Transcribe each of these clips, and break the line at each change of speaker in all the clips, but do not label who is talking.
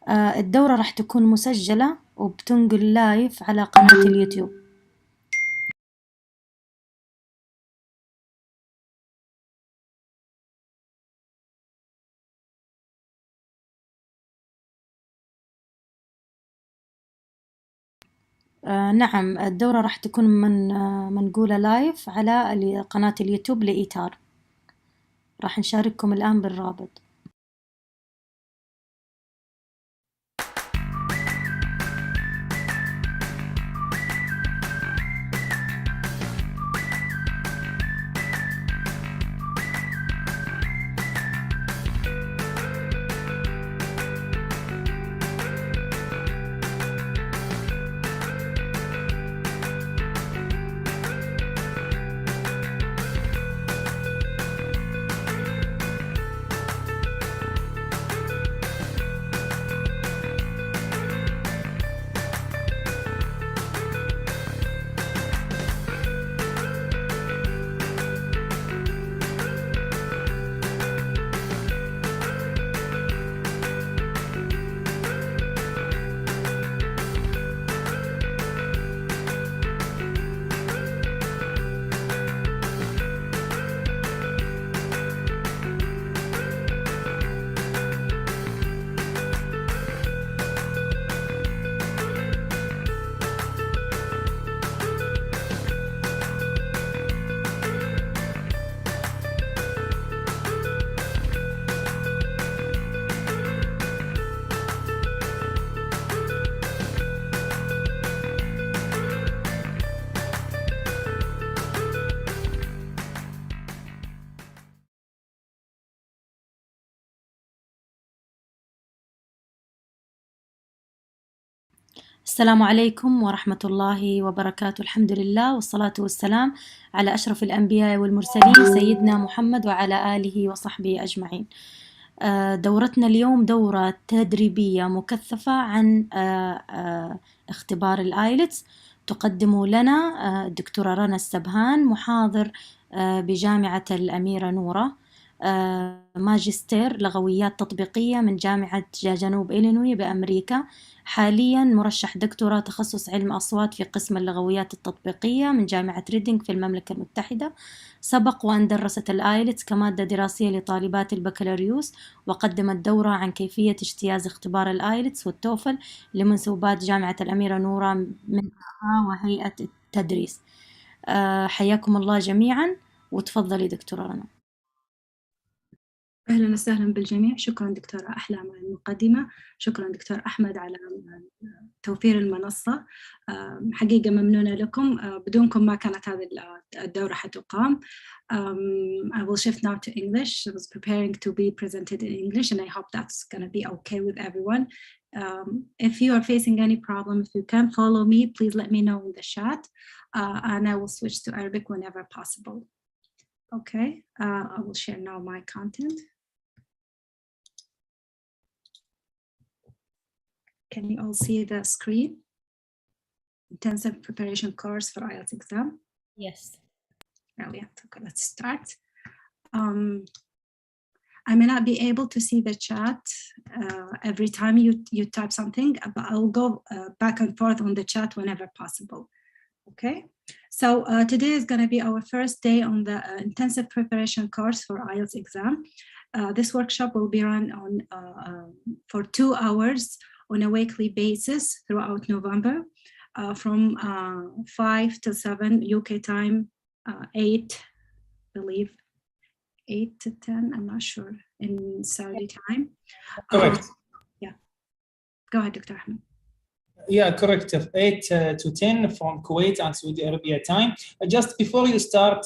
الدورة راح تكون مسجلة وبتنقل لايف على قناة اليوتيوب. نعم، الدورة راح تكون منقولة لايف على قناة اليوتيوب لإيتار. راح نشارككم الآن بالرابط. السلام عليكم ورحمة الله وبركاته. الحمد لله والصلاة والسلام على أشرف الأنبياء والمرسلين سيدنا محمد وعلى آله وصحبه أجمعين. دورتنا اليوم دورة تدريبية مكثفة عن اختبار الآيلتس، تقدم لنا الدكتورة رنا السبهان، محاضر بجامعة الأميرة نورة، ماجستير لغويات تطبيقية من جامعة جنوب إلينوي بأمريكا، حالياً مرشح دكتوراه تخصص علم أصوات في قسم اللغويات التطبيقية من جامعة ريدينغ في المملكة المتحدة. سبق وأن درست الآيلتس كمادة دراسية لطالبات البكالوريوس، وقدمت دورة عن كيفية اجتياز اختبار الآيلتس والتوفل لمنسوبات جامعة الأميرة نورة منها وهيئة التدريس. حياكم الله جميعاً، وتفضلي دكتورة رنا.
أهلا وسهلا بالجميع. شكرا دكتورة أحلام على المقدمة، شكرا دكتور أحمد على توفير المنصة. حقيقة ممنونة لكم، بدونكم ما كانت هذه الدورة حتقام. I will shift now to English. I was preparing to be presented in English and I hope that's going to be okay with everyone. If you are facing any problem, if you can't follow me, please let me know in the chat and I will switch to Arabic whenever possible. Okay, I will share now my content. Can you all see the screen? Intensive preparation course for IELTS exam.
Yes.
Brilliant. Okay, let's start. I may not be able to see the chat every time you type something, but I'll go back and forth on the chat whenever possible. Okay, so today is going to be our first day on the intensive preparation course for IELTS exam. This workshop will be run on for 2 hours on a weekly basis throughout November, from 5 to 7 UK time, 8, I believe, 8 to 10, I'm not sure, in Saudi time.
Correct.
Yeah, go ahead, Dr. Ahmed.
Yeah, correct. 8 to 10 from Kuwait and Saudi Arabia time. Just before you start,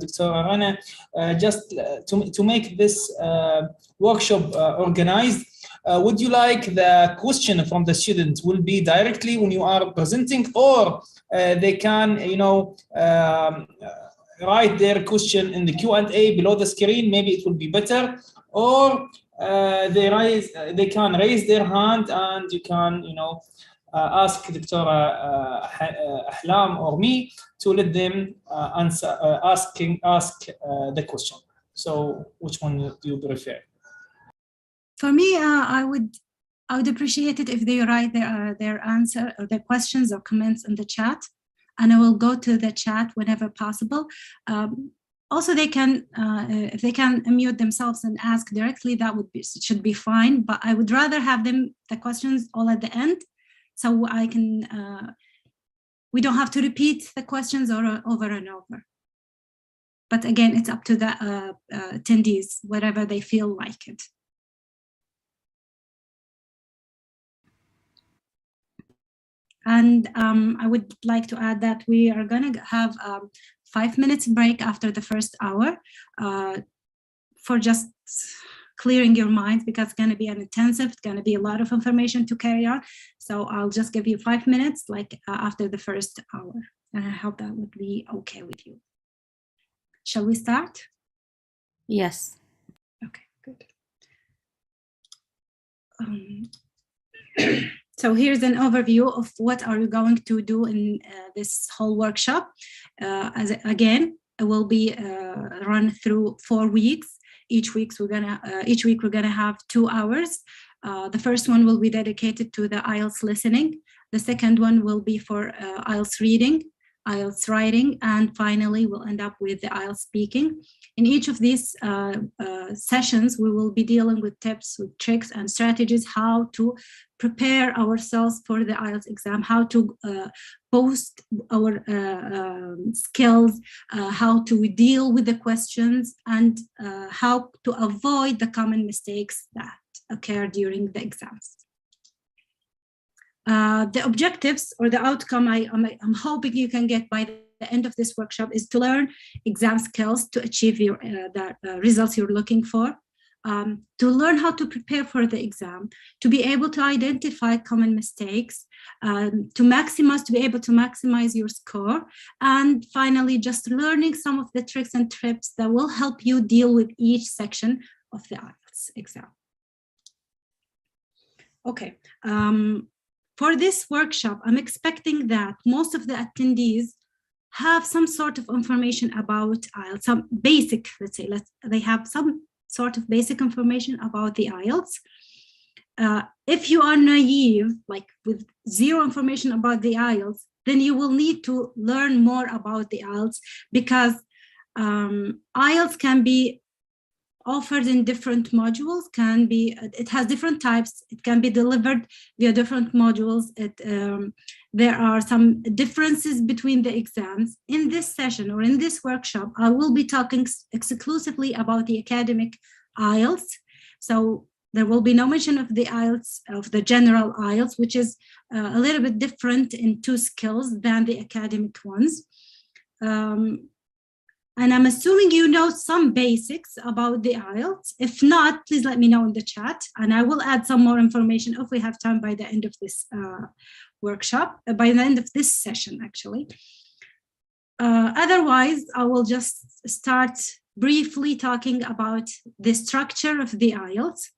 Dr. Rana, just to make this workshop organized, would you like the question from the student will be directly when you are presenting, or they can, write their question in the Q&A below the screen? Maybe it will be better, or they can raise their hand and you can, ask Dr. Ahlam or me to let them answer, ask the question. So which one do you prefer?
For me, I would I would appreciate it if they write their answer or their questions or comments in the chat, and I will go to the chat whenever possible. Also, they can, if they can unmute themselves and ask directly, that should be fine. But I would rather have the questions all at the end, so I can, we don't have to repeat the questions over and over. But again, it's up to the attendees, whatever they feel like it. And I would like to add that we are going to have 5 minutes break after the first hour for just clearing your mind, because it's going to be an intensive, it's going to be a lot of information to carry on. So I'll just give you 5 minutes, like after the first hour. And I hope that would be okay with you. Shall we start?
Yes.
Okay, good. So here's an overview of what are we going to do in this whole workshop. Again, it will be run through 4 weeks. Each week we're gonna have 2 hours. The first one will be dedicated to the IELTS listening. The second one will be for IELTS reading, IELTS writing, and finally we'll end up with the IELTS speaking. In each of these sessions, we will be dealing with tips, with tricks and strategies, how to prepare ourselves for the IELTS exam, how to boost our skills, how to deal with the questions, and how to avoid the common mistakes that occur during the exams. The objectives or the outcome I'm hoping you can get by the end of this workshop is to learn exam skills to achieve the results you're looking for, to learn how to prepare for the exam, to be able to identify common mistakes, to be able to maximize your score, and finally just learning some of the tricks and tips that will help you deal with each section of the IELTS exam. Okay. For this workshop, I'm expecting that most of the attendees have some sort of information about IELTS, some basic, let's say, they have some sort of basic information about the IELTS. If you are naive, like with zero information about the IELTS, then you will need to learn more about the IELTS, because IELTS can be offered in different modules, it has different types, it can be delivered via different modules. There are some differences between the exams. In this session or in this workshop, I will be talking exclusively about the academic IELTS. So there will be no mention of the IELTS, of the general IELTS, which is a little bit different in 2 skills than the academic ones. And I'm assuming you know some basics about the IELTS. If not, please let me know in the chat, and I will add some more information if we have time by the end of this workshop, by the end of this session, actually. Otherwise, I will just start briefly talking about the structure of the IELTS.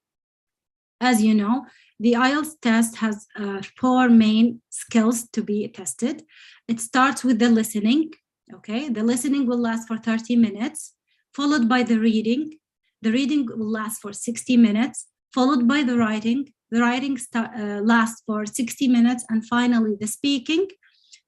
As you know, the IELTS test has 4 main skills to be tested. It starts with the listening. Okay, the listening will last for 30 minutes, followed by the reading. The reading will last for 60 minutes, followed by the writing. The writing lasts for 60 minutes, and finally the speaking,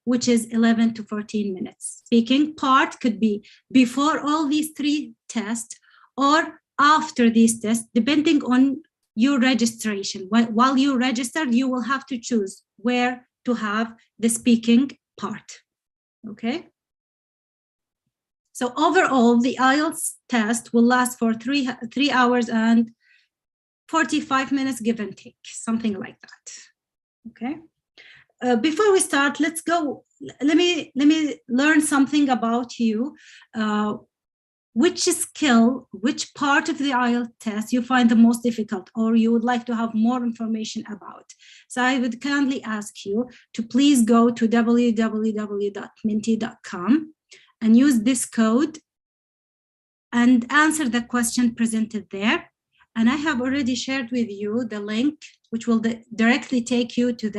which is 11 to 14 minutes. Speaking part could be before all these 3 tests or after these tests, depending on your registration. While you registered, you will have to choose where to have the speaking part. Okay. So overall, the IELTS test will last for 3 hours and 45 minutes, give and take, something like that. Okay. Before we start, let's go. Let me learn something about you. Which skill, which part of the IELTS test you find the most difficult, or you would like to have more information about? So I would kindly ask you to please go to www.minty.com. and use this code and answer the question presented there. And I have already shared with you the link, which will directly take you to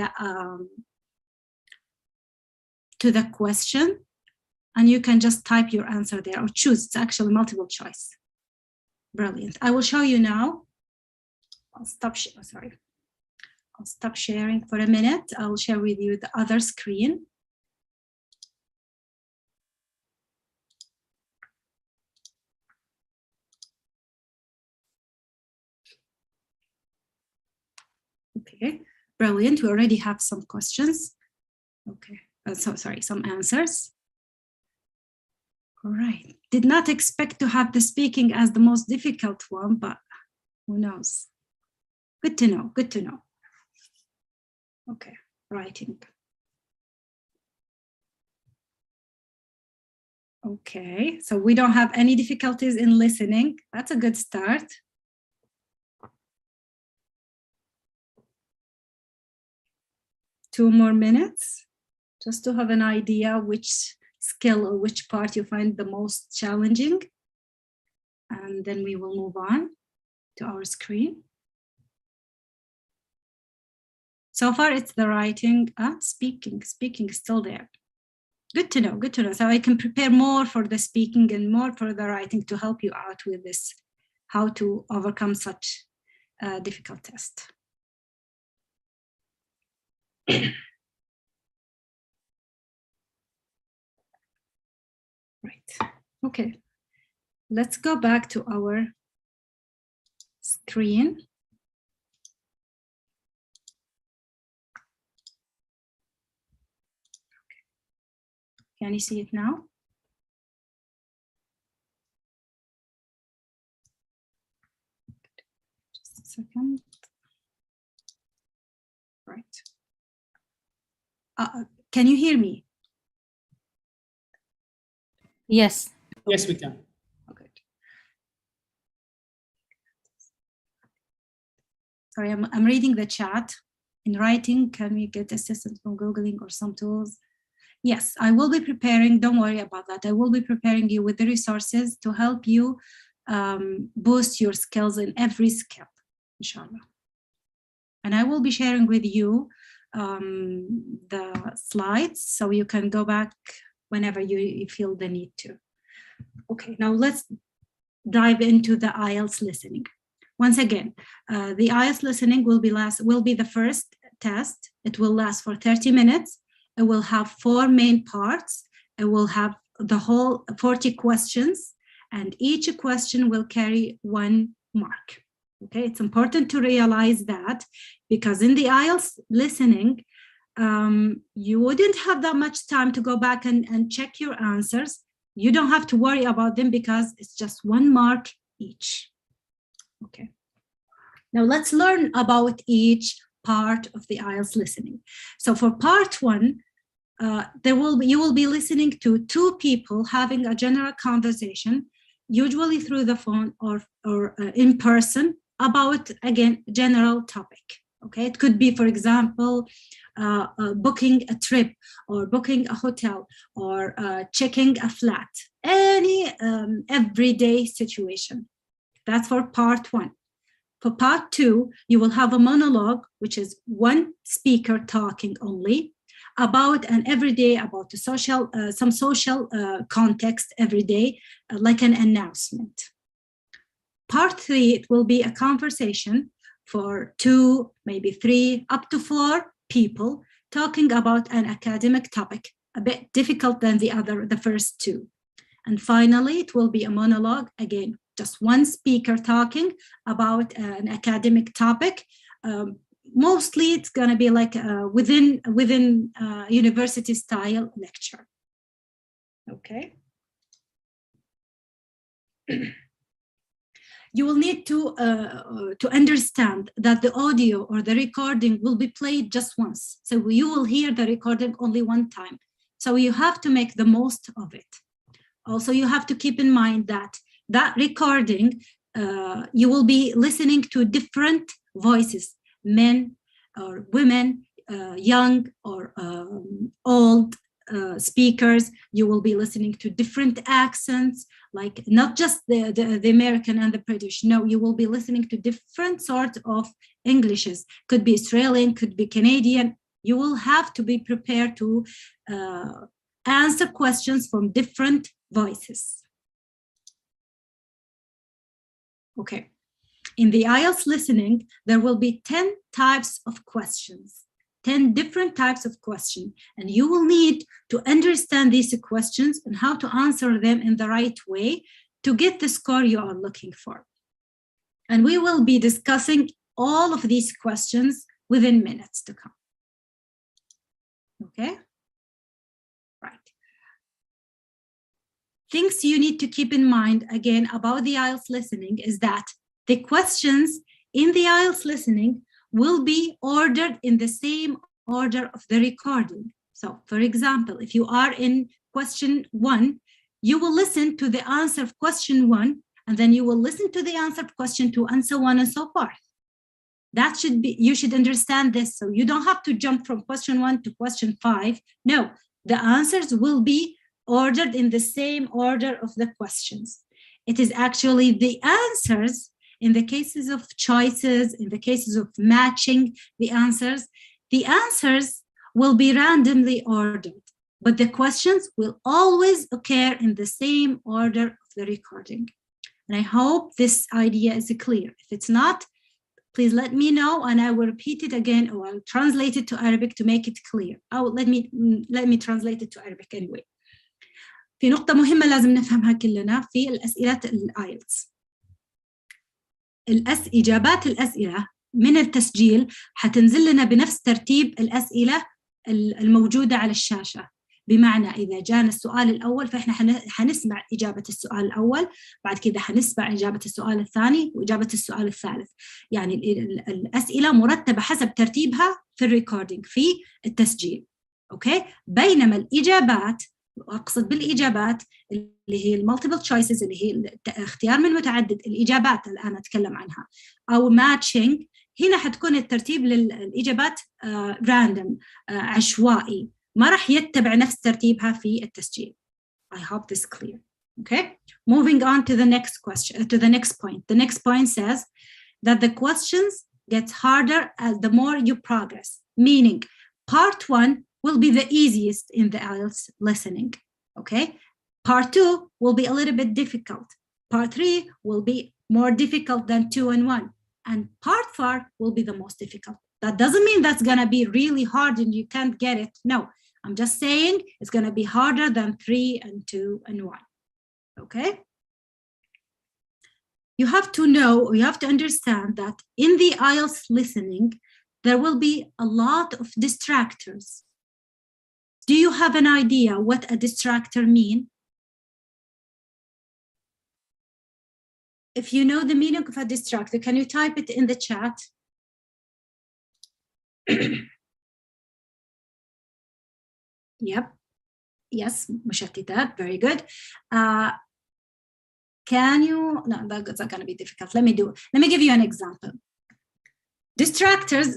the question. And you can just type your answer there or choose. It's actually multiple choice. Brilliant. I will show you now. I'll stop. Sorry. I'll stop sharing for a minute. I'll share with you the other screen. Okay, brilliant. We already have some questions. Okay, some answers. All right. Did not expect to have the speaking as the most difficult one, but who knows? Good to know, good to know. Okay, writing. Okay, so we don't have any difficulties in listening. That's a good start. Two more minutes, just to have an idea which skill or which part you find the most challenging. And then we will move on to our screen. So far, it's the writing, speaking is still there. Good to know, good to know. So I can prepare more for the speaking and more for the writing to help you out with this, how to overcome such a difficult test. Right, okay. Let's go back to our screen. Can you see it now? Just a second. Right. Can you hear me?
Yes.
Yes, we can.
Okay. Sorry, I'm reading the chat. In writing, can we get assistance from Googling or some tools? Yes, I will be preparing, don't worry about that. I will be preparing you with the resources to help you boost your skills in every skill, inshallah. And I will be sharing with you the slides so you can go back whenever you feel the need to. Okay, now let's dive into the IELTS listening. Once again, the IELTS listening will be the first test. It will last for 30 minutes. It will have 4 main parts. It will have the whole 40 questions, and each question will carry 1 mark. Okay, it's important to realize that, because in the IELTS listening, you wouldn't have that much time to go back and check your answers. You don't have to worry about them because it's just 1 mark each. Okay. Now let's learn about each part of the IELTS listening. So for part 1, you will be listening to 2 people having a general conversation, usually through the phone or in person, about, again, general topic. Okay, it could be, for example, booking a trip or booking a hotel or checking a flat, any everyday situation. That's for part 1. For part 2, you will have a monologue, which is 1 speaker talking only about an everyday, about the social, some social context every day, like an announcement. Part 3, it will be a conversation for 2, maybe 3, up to 4 people talking about an academic topic, a bit difficult than the first 2. And finally, it will be a monologue, again, just 1 speaker talking about an academic topic. Mostly it's going to be like within university style lecture. Okay. You will need to understand that the audio or the recording will be played just once. So you will hear the recording only 1 time. So you have to make the most of it. Also, you have to keep in mind that recording, you will be listening to different voices, men or women, young or old speakers. You will be listening to different accents, like not just the American and the British. No, you will be listening to different sorts of Englishes. Could be Australian, could be Canadian. You will have to be prepared to answer questions from different voices. Okay. In the IELTS listening, there will be 10 types of questions, 10 different types of questions, and you will need to understand these questions and how to answer them in the right way to get the score you are looking for. And we will be discussing all of these questions within minutes to come. Okay? Right. Things you need to keep in mind, again, about the IELTS listening is that the questions in the IELTS listening will be ordered in the same order of the recording. So, for example, if you are in question 1, you will listen to the answer of question 1, and then you will listen to the answer of question 2, and so on and so forth. That should be, you should understand this. So you don't have to jump from question 1 to question 5. No, the answers will be ordered in the same order of the questions. It is actually the answers in the cases of choices, in the cases of matching the answers will be randomly ordered, but the questions will always occur in the same order of the recording. And I hope this idea is clear. If it's not, please let me know and I will repeat it again, or I'll translate it to Arabic to make it clear. Let me translate it to Arabic anyway. في نقطة مهمة لازم نفهمها كلنا في الأسئلة الآيلتس. إجابات الأسئلة من التسجيل حتنزل لنا بنفس ترتيب الأسئلة الموجودة على الشاشة. بمعنى إذا جانا السؤال الأول فإحنا حنسمع إجابة السؤال الأول، بعد كده حنسمع إجابة السؤال الثاني وإجابة السؤال الثالث. يعني الأسئلة مرتبة حسب ترتيبها في الريكوردينج في التسجيل. أوكي؟ بينما الإجابات، أقصد بالإجابات اللي هي المالتيبل تشويسز، اللي هي اختيار من متعدد، الإجابات الآن أتكلم عنها، أو ماتشنج، هنا حتكون الترتيب للإجابات راندوم، عشوائي، ما راح يتبع نفس ترتيبها في التسجيل. I hope this is clear. Okay, moving on to the next question, to the next point. The next point says that the questions get harder as the more you progress, meaning part 1 will be the easiest in the IELTS listening. Okay, part 2 will be a little bit difficult. Part 3 will be more difficult than 2 and 1, and part 4 will be the most difficult. That doesn't mean that's gonna be really hard and you can't get it. No, I'm just saying it's gonna be harder than 3 and 2 and 1. Okay? You have to know, you have to understand that in the IELTS listening, there will be a lot of distractors. Do you have an idea what a distractor means? If you know the meaning of a distractor, can you type it in the chat? Yep. Yes, مشتتات. Very good. Can you? No, that's not going to be difficult. Let me give you an example. Distractors,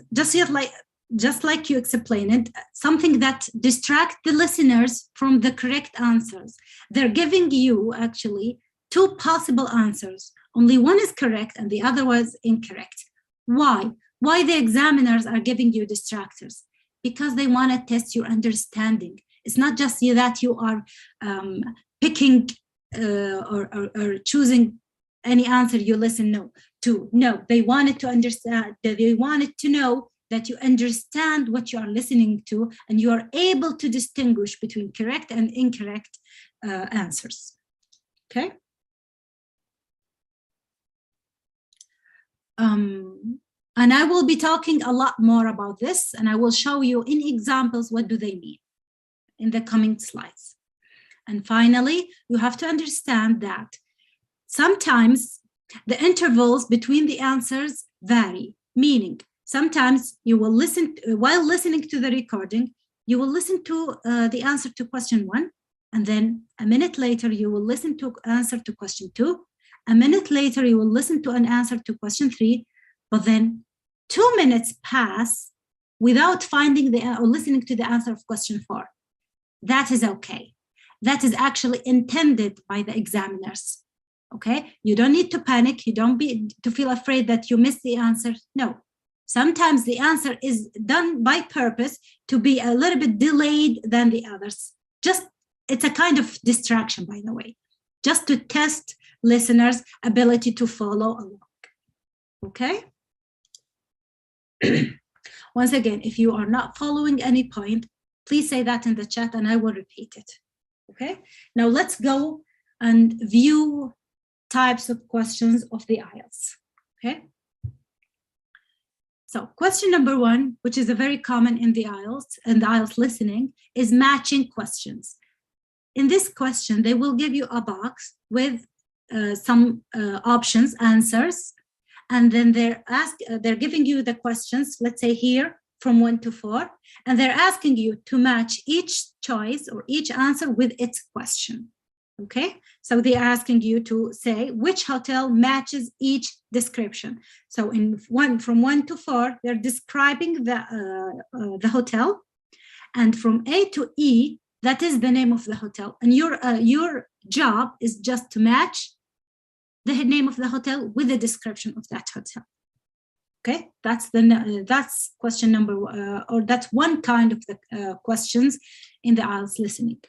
just like you explained it, something that distract the listeners from the correct answers. They're giving you actually 2 possible answers. Only one is correct and the other was incorrect. Why? Why the examiners are giving you distractors? Because they want to test your understanding. It's not just that you are picking or choosing any answer you listen to. No, they wanted to understand, they wanted to know that you understand what you are listening to and you are able to distinguish between correct and incorrect answers. Okay? And I will be talking a lot more about this, and I will show you in examples what do they mean in the coming slides. And finally, you have to understand that sometimes the intervals between the answers vary, meaning sometimes you will listen, while listening to the recording, you will listen to the answer to question 1, and then a minute later you will listen to answer to question 2. A minute later you will listen to an answer to question 3, but then 2 minutes pass without finding or listening to the answer of question 4. That is okay. That is actually intended by the examiners. Okay, you don't need to panic. You don't to feel afraid that you missed the answer. No, sometimes the answer is done by purpose to be a little bit delayed than the others. It's a kind of distraction, by the way, just to test listeners' ability to follow along. Okay. Once again, if you are not following any point, please say that in the chat and I will repeat it. Okay. Now let's go and view types of questions of the IELTS. Okay. So question number one, which is a very common in the IELTS listening, is matching questions. In this question, they will give you a box with some options, answers, and then they're giving you the questions, let's say here, from 1 to 4, and they're asking you to match each choice or each answer with its question. Okay, so they're asking you to say which hotel matches each description. So from 1 to 4, they're describing the hotel, and from A to E, that is the name of the hotel, and your job is just to match the name of the hotel with the description of that hotel. Okay, that's question number, or that's one kind of the questions in the IELTS listening.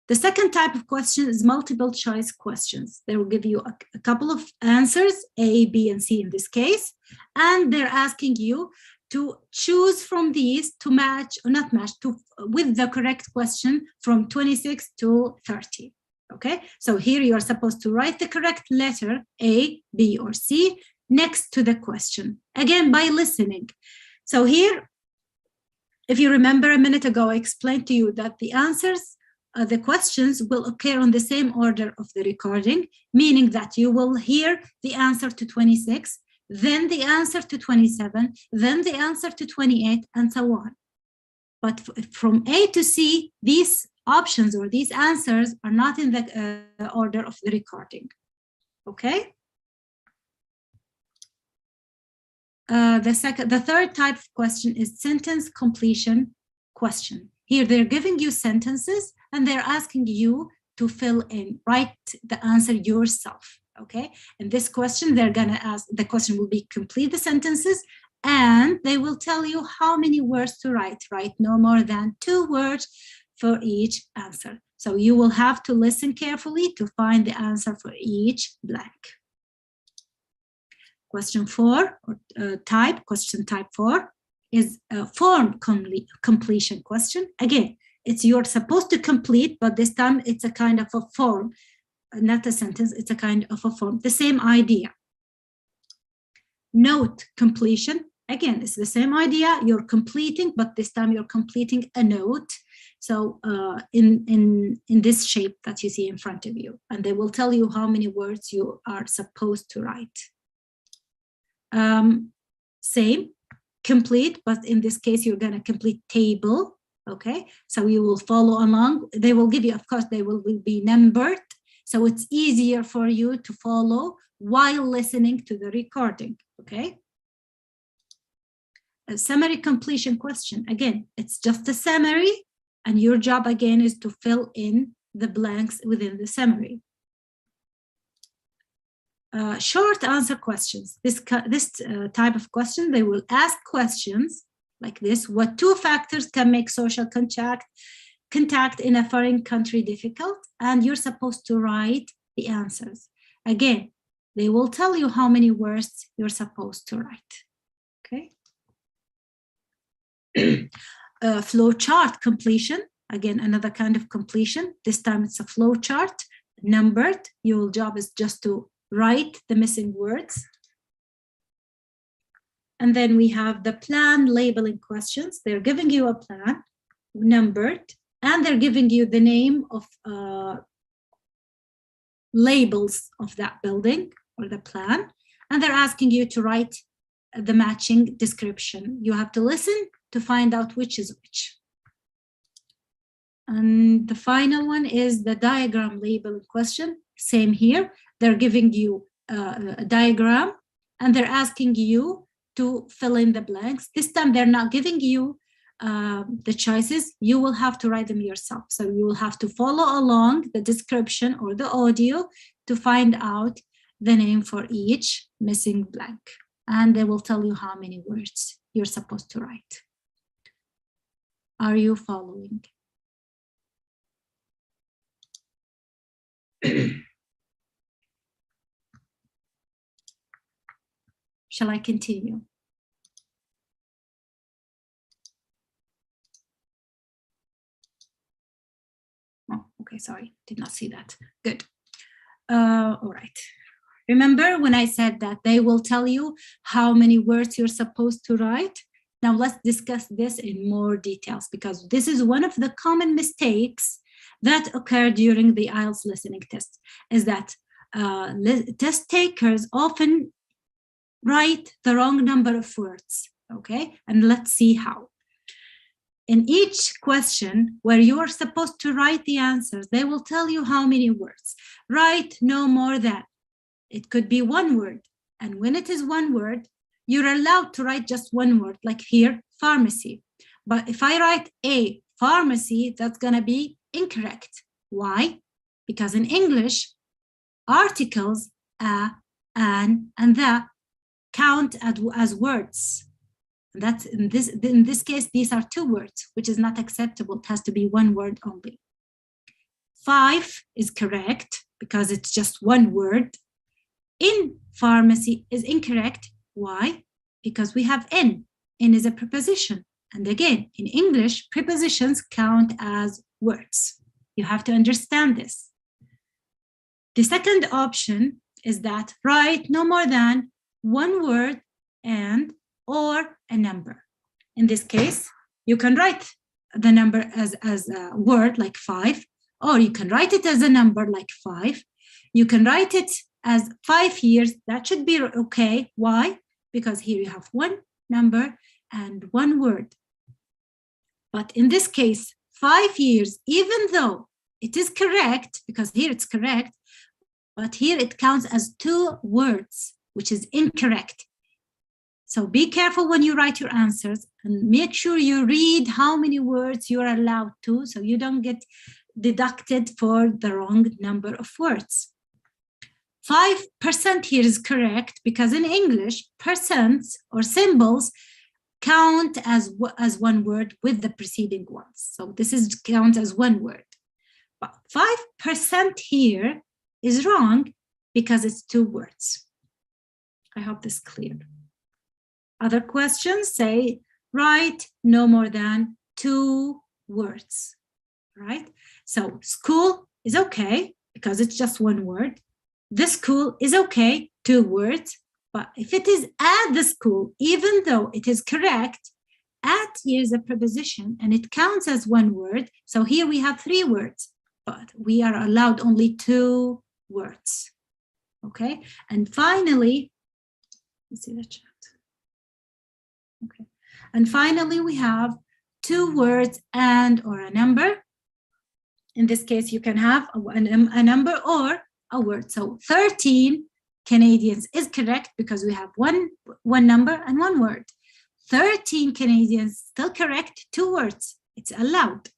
The second type of question is multiple choice questions. They will give you a couple of answers, A, B, and C in this case, and they're asking you to choose from these to match, or not match, with the correct question from 26 to 30. Okay, so here you are supposed to write the correct letter, A, B, or C, next to the question, again, by listening. So here, if you remember a minute ago, I explained to you that the answers, the questions will occur on the same order of the recording, meaning that you will hear the answer to 26, then the answer to 27, then the answer to 28, and so on. But from A to C, these options or these answers are not in the order of the recording. Okay? The third type of question is sentence completion question. Here they're giving you sentences and they're asking you to fill in, write the answer yourself. Okay, in this question, they're gonna ask, the question will be complete the sentences, and they will tell you how many words to write. Write no more than 2 words for each answer. So you will have to listen carefully to find the answer for each blank. Question 4, or question type 4, is a form completion question. Again, you're supposed to complete, but this time it's a kind of a form, not a sentence, it's a kind of a form, the same idea. Note completion, again, it's the same idea, you're completing, but this time you're completing a note. So in this shape that you see in front of you, and they will tell you how many words you are supposed to write. Same, complete, but in this case, you're gonna complete table, okay? So you will follow along. They will give you, of course, they will be numbered. So it's easier for you to follow while listening to the recording, okay? A summary completion question. Again, it's just a summary, and your job again is to fill in the blanks within the summary. Short answer questions. This type of question, they will ask questions like this: what 2 factors can make social contact in a foreign country difficult? And you're supposed to write the answers. Again, they will tell you how many words you're supposed to write. Okay. Flow chart completion. Again, another kind of completion. This time it's a flow chart, numbered. Your job is just to write the missing words. And then we have the plan labeling questions. They're giving you a plan, numbered, and they're giving you the name of labels of that building or the plan. And they're asking you to write the matching description. You have to listen to find out which is which. And the final one is the diagram labeling question. Same here. They're giving you a diagram and they're asking you to fill in the blanks. This time they're not giving you the choices. You will have to write them yourself. So you will have to follow along the description or the audio to find out the name for each missing blank. And they will tell you how many words you're supposed to write. Are you following? Shall I continue? Oh, okay, sorry, did not see that. Good. All right. Remember when I said that they will tell you how many words you're supposed to write? Now let's discuss this in more details, because this is one of the common mistakes that occur during the IELTS listening test, is that test takers often write the wrong number of words, okay? And let's see how. In each question where you are supposed to write the answers, they will tell you how many words. Write no more than. It could be one word. And when it is one word, you're allowed to write just one word, like here, pharmacy. But if I write a pharmacy, that's gonna be incorrect. Why? Because in English, articles, a, an, and the count as words. That's in this case, these are two words, which is not acceptable. It has to be one word only. 5 is correct because it's just one word. In pharmacy is incorrect. Why? Because we have in. In is a preposition. And again, in English, prepositions count as words. You have to understand this. The second option is that write no more than one word and or a number. In this case, you can write the number as a word like 5, or you can write it as a number like 5. You can write it as 5 years. That should be okay. Why? Because here you have one number and one word. But in this case, 5 years, even though it is correct, because here it's correct, but here it counts as 2 words, which is incorrect. So be careful when you write your answers and make sure you read how many words you're allowed to, so you don't get deducted for the wrong number of words. 5% here is correct because in English, percents or symbols count as one word with the preceding ones. So this is count as one word. But 5% here is wrong because it's 2 words. I hope this is clear. Other questions say, write no more than 2 words, right? So school is okay because it's just one word. The school is okay, 2 words. But if it is at the school, even though it is correct, at here is a preposition and it counts as one word. So here we have 3 words, but we are allowed only 2 words, okay? And finally, let's see the chat. Okay. And finally, we have 2 words and or a number. In this case, you can have a number or a word. So 13 Canadians is correct because we have one number and 1 word. 13 Canadians still correct, 2 words. It's allowed.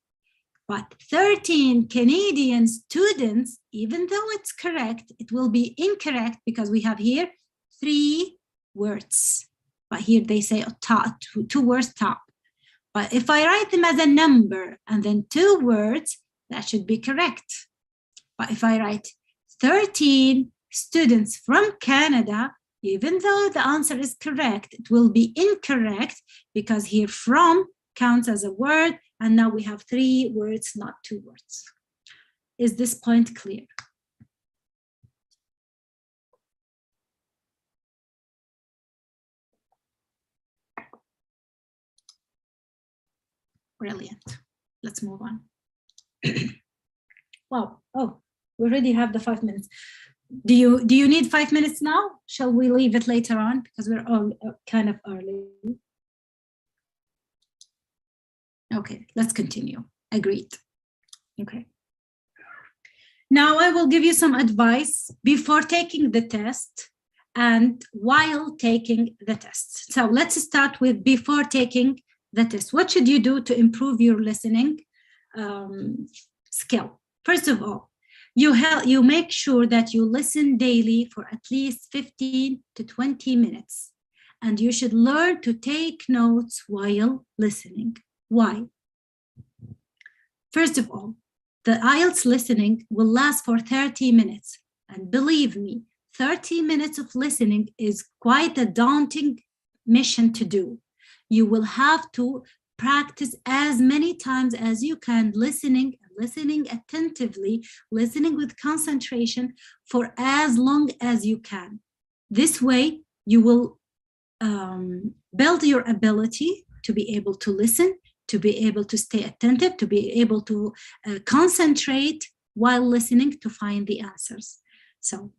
But 13 Canadian students, even though it's correct, it will be incorrect because we have here 3 words. But here they say top, 2 words top. But if I write them as a number and then 2 words, that should be correct. But if I write 13 students from Canada, even though the answer is correct, it will be incorrect because here from counts as a word, and now we have 3 words, not 2 words. Is this point clear? Brilliant. Let's move on. Wow. Oh, we already have the 5 minutes. Do you need 5 minutes now? Shall we leave it later on because we're all kind of early? Okay, let's continue. Agreed. Okay. Now I will give you some advice before taking the test and while taking the test. So let's start with before taking the test. What should you do to improve your listening skill? First of all, you make sure that you listen daily for at least 15 to 20 minutes. And you should learn to take notes while listening. Why? First of all, the IELTS listening will last for 30 minutes. And believe me, 30 minutes of listening is quite a daunting mission to do. You will have to practice as many times as you can, listening attentively, listening with concentration for as long as you can. This way, you will build your ability to be able to listen, to be able to stay attentive, to be able to concentrate while listening to find the answers. So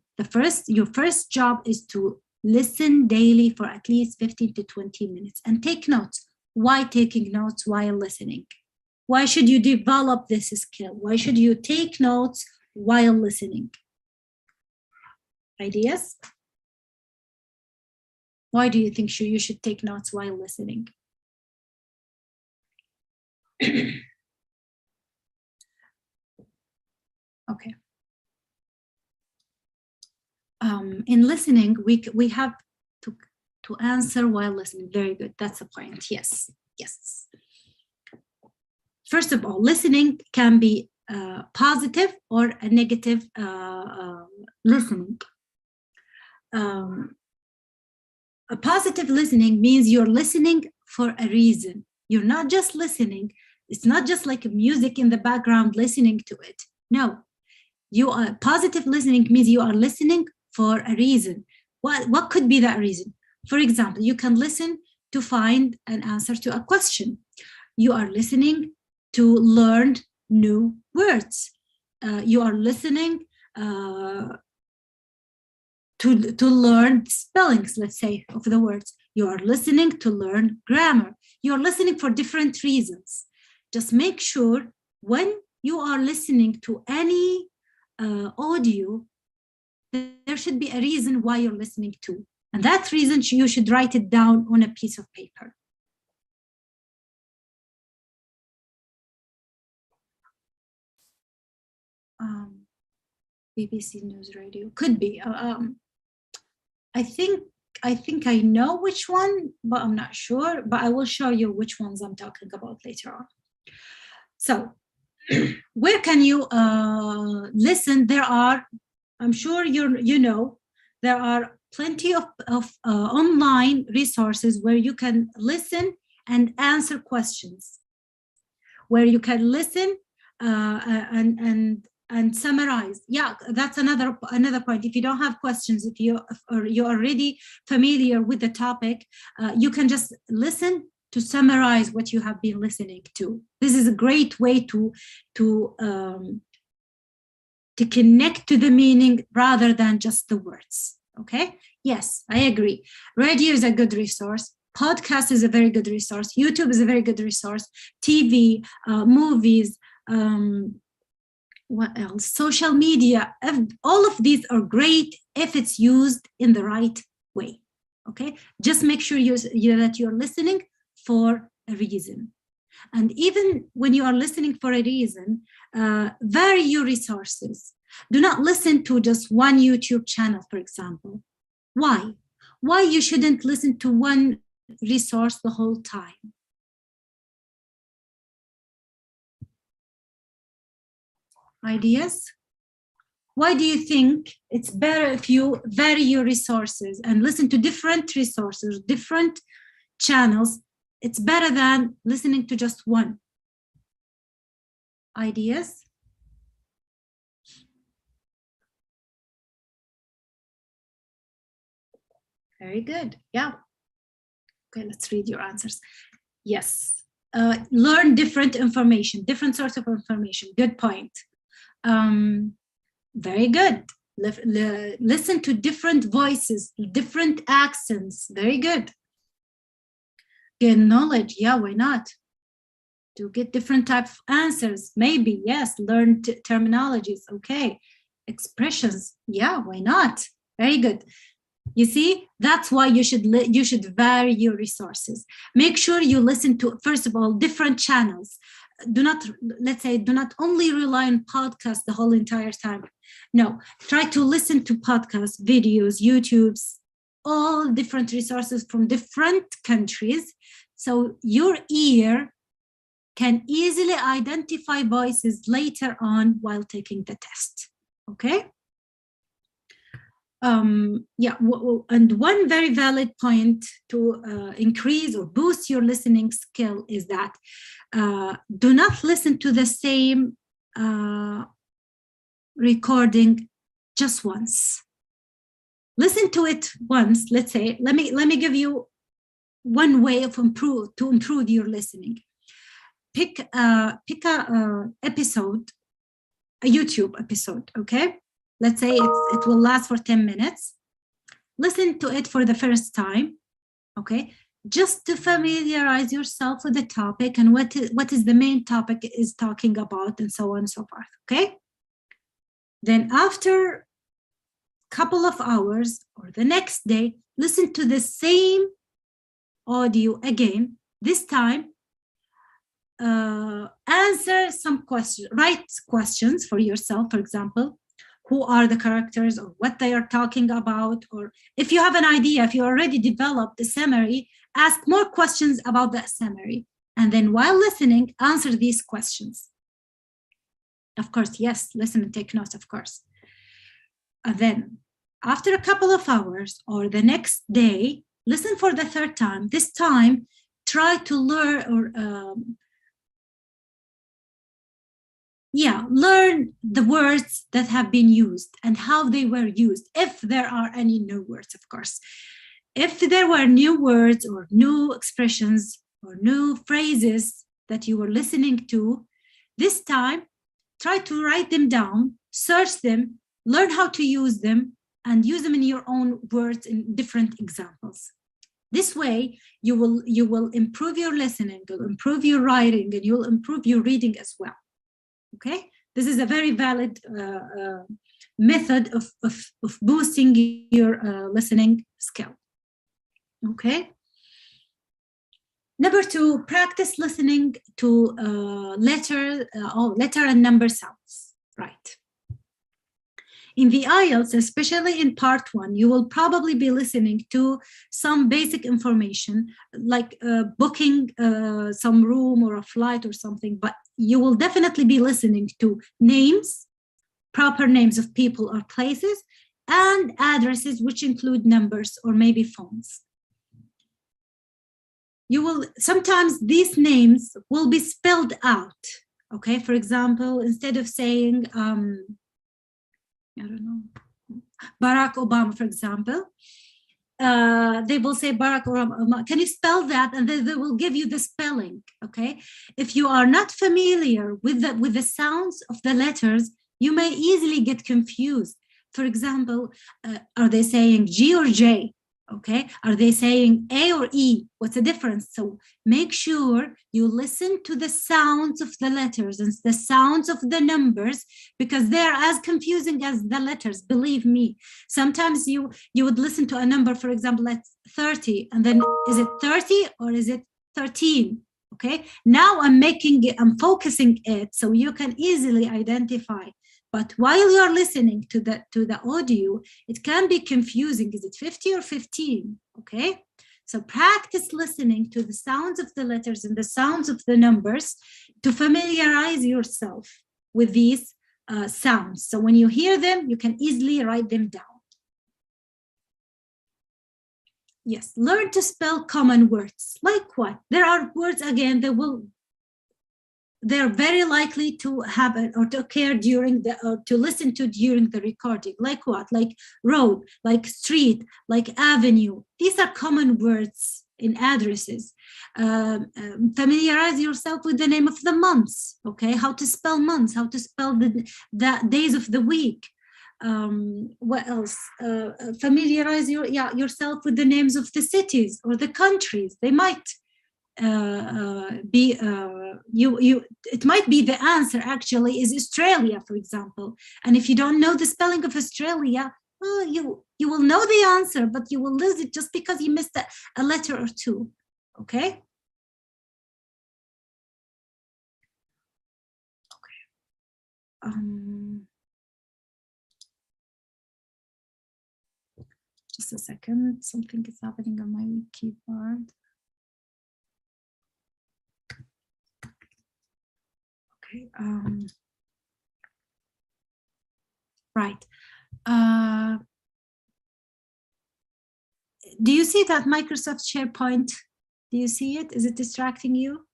your first job is to listen daily for at least 15 to 20 minutes and take notes. Why taking notes while listening? Why should you develop this skill? Why should you take notes while listening? Ideas? Why do you think you should take notes while listening? Okay. In listening, we have to answer while listening. Very good. That's the point. Yes. Yes. First of all, listening can be positive or a negative listening. A positive listening means you're listening for a reason. You're not just listening. It's not just like music in the background, listening to it. No, positive listening means you are listening for a reason. What could be that reason? For example, you can listen to find an answer to a question. You are listening to learn new words. You are listening to learn spellings, let's say, of the words. You are listening to learn grammar. You are listening for different reasons. Just make sure when you are listening to any audio, there should be a reason why you're listening to. And that reason, you should write it down on a piece of paper. BBC News Radio could be. I think I know which one, but I'm not sure. But I will show you which ones I'm talking about later on. So, where can you listen? There are, I'm sure you know, there are plenty of online resources where you can listen and answer questions, where you can listen and summarize. Yeah, that's another point. If you don't have questions, if you're already familiar with the topic, you can just listen to summarize what you have been listening to. This is a great way to connect to the meaning rather than just the words. Okay? Yes, I agree. Radio is a good resource. Podcast is a very good resource. YouTube is a very good resource. TV, movies, what else? Social media. All of these are great if it's used in the right way. Okay? Just make sure that you're listening for a reason. And even when you are listening for a reason, vary your resources. Do not listen to just one YouTube channel, for example. Why? Why you shouldn't listen to one resource the whole time? Ideas? Why do you think it's better if you vary your resources and listen to different resources, different channels? It's better than listening to just one. Ideas? Very good. Yeah. Okay, let's read your answers. Yes. Learn different information, different sorts of information. Good point. Very good. Listen to different voices, different accents. Very good. Gain knowledge. Yeah, why not? To get different types of answers. Maybe, yes. Learn terminologies. Okay. Expressions. Yeah, why not? Very good. You see, that's why you should vary your resources. Make sure you listen to, first of all, different channels. Do not only rely on podcasts the whole entire time. No, try to listen to podcasts, videos, YouTubes, all different resources from different countries. So your ear can easily identify voices later on while taking the test. Okay? yeah, and one very valid point to increase or boost your listening skill is that do not listen to the same recording just once. Listen to it once. Let's say, let me give you one way of improve your listening. Pick a episode, a YouTube episode, okay? Let's say it will last for 10 minutes. Listen to it for the first time, okay? Just to familiarize yourself with the topic and what is the main topic is talking about, and so on and so forth, okay? Then after a couple of hours or the next day, listen to the same audio again. This time, answer some questions, write questions for yourself, for example, who are the characters or what they are talking about, or if you have an idea, if you already developed a summary, ask more questions about that summary. And then while listening, answer these questions. Of course, yes, listen and take notes, of course. And then after a couple of hours or the next day, listen for the third time. This time, try to learn or learn the words that have been used and how they were used, if there are any new words, of course. If there were new words or new expressions or new phrases that you were listening to, this time, try to write them down, search them, learn how to use them, and use them in your own words in different examples. This way, you will improve your listening, you'll improve your writing, and you'll improve your reading as well. Okay, this is a very valid method of boosting your listening skill. Okay. Number 2, practice listening to letter and number sounds. Right. In the IELTS, especially in part 1, you will probably be listening to some basic information like booking some room or a flight or something, but you will definitely be listening to names, proper names of people or places, and addresses, which include numbers or maybe phones. You will, sometimes these names will be spelled out, okay? For example, instead of saying, I don't know, Barack Obama, for example, they will say Barack Obama, can you spell that? And then they will give you the spelling, okay? If you are not familiar with the sounds of the letters, you may easily get confused. For example, are they saying G or J? Okay, are they saying A or E? What's the difference? So make sure you listen to the sounds of the letters and the sounds of the numbers, because they're as confusing as the letters, believe me. Sometimes you would listen to a number, for example, at 30, and then is it 30 or is it 13? Okay, now I'm focusing it so you can easily identify. But while you're listening to the audio, it can be confusing. Is it 50 or 15? Okay, so practice listening to the sounds of the letters and the sounds of the numbers to familiarize yourself with these sounds. So when you hear them, you can easily write them down. Yes, learn to spell common words. Like what? There are words, again, they're very likely to happen or to occur during to listen to during the recording. Like what? Like road, like street, like avenue. These are common words in addresses. Familiarize yourself with the name of the months, okay? How to spell months, how to spell the days of the week. What else? Familiarize yourself with the names of the cities or the countries. They might it might be the answer actually is Australia, for example. And if you don't know the spelling of Australia, well, you will know the answer, but you will lose it just because you missed a letter or two. Okay. Just a second, something is happening on my keyboard. Okay, right. do you see that Microsoft SharePoint? Do you see it? Is it distracting you?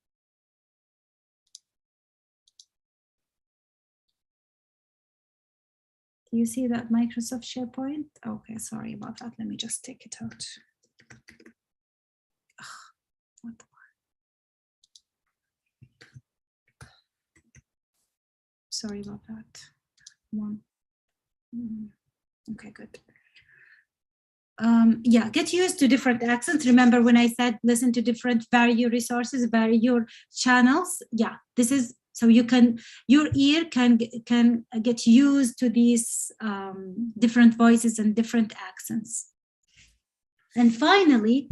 Do you see that Microsoft SharePoint? Okay, sorry about that. Let me just take it out. Ugh, what the... Sorry about that. Okay, good. Yeah, get used to different accents. Remember when I said listen to different, vary your resources, vary your channels. Yeah, this is so you can, your ear can get used to these different voices and different accents. And finally,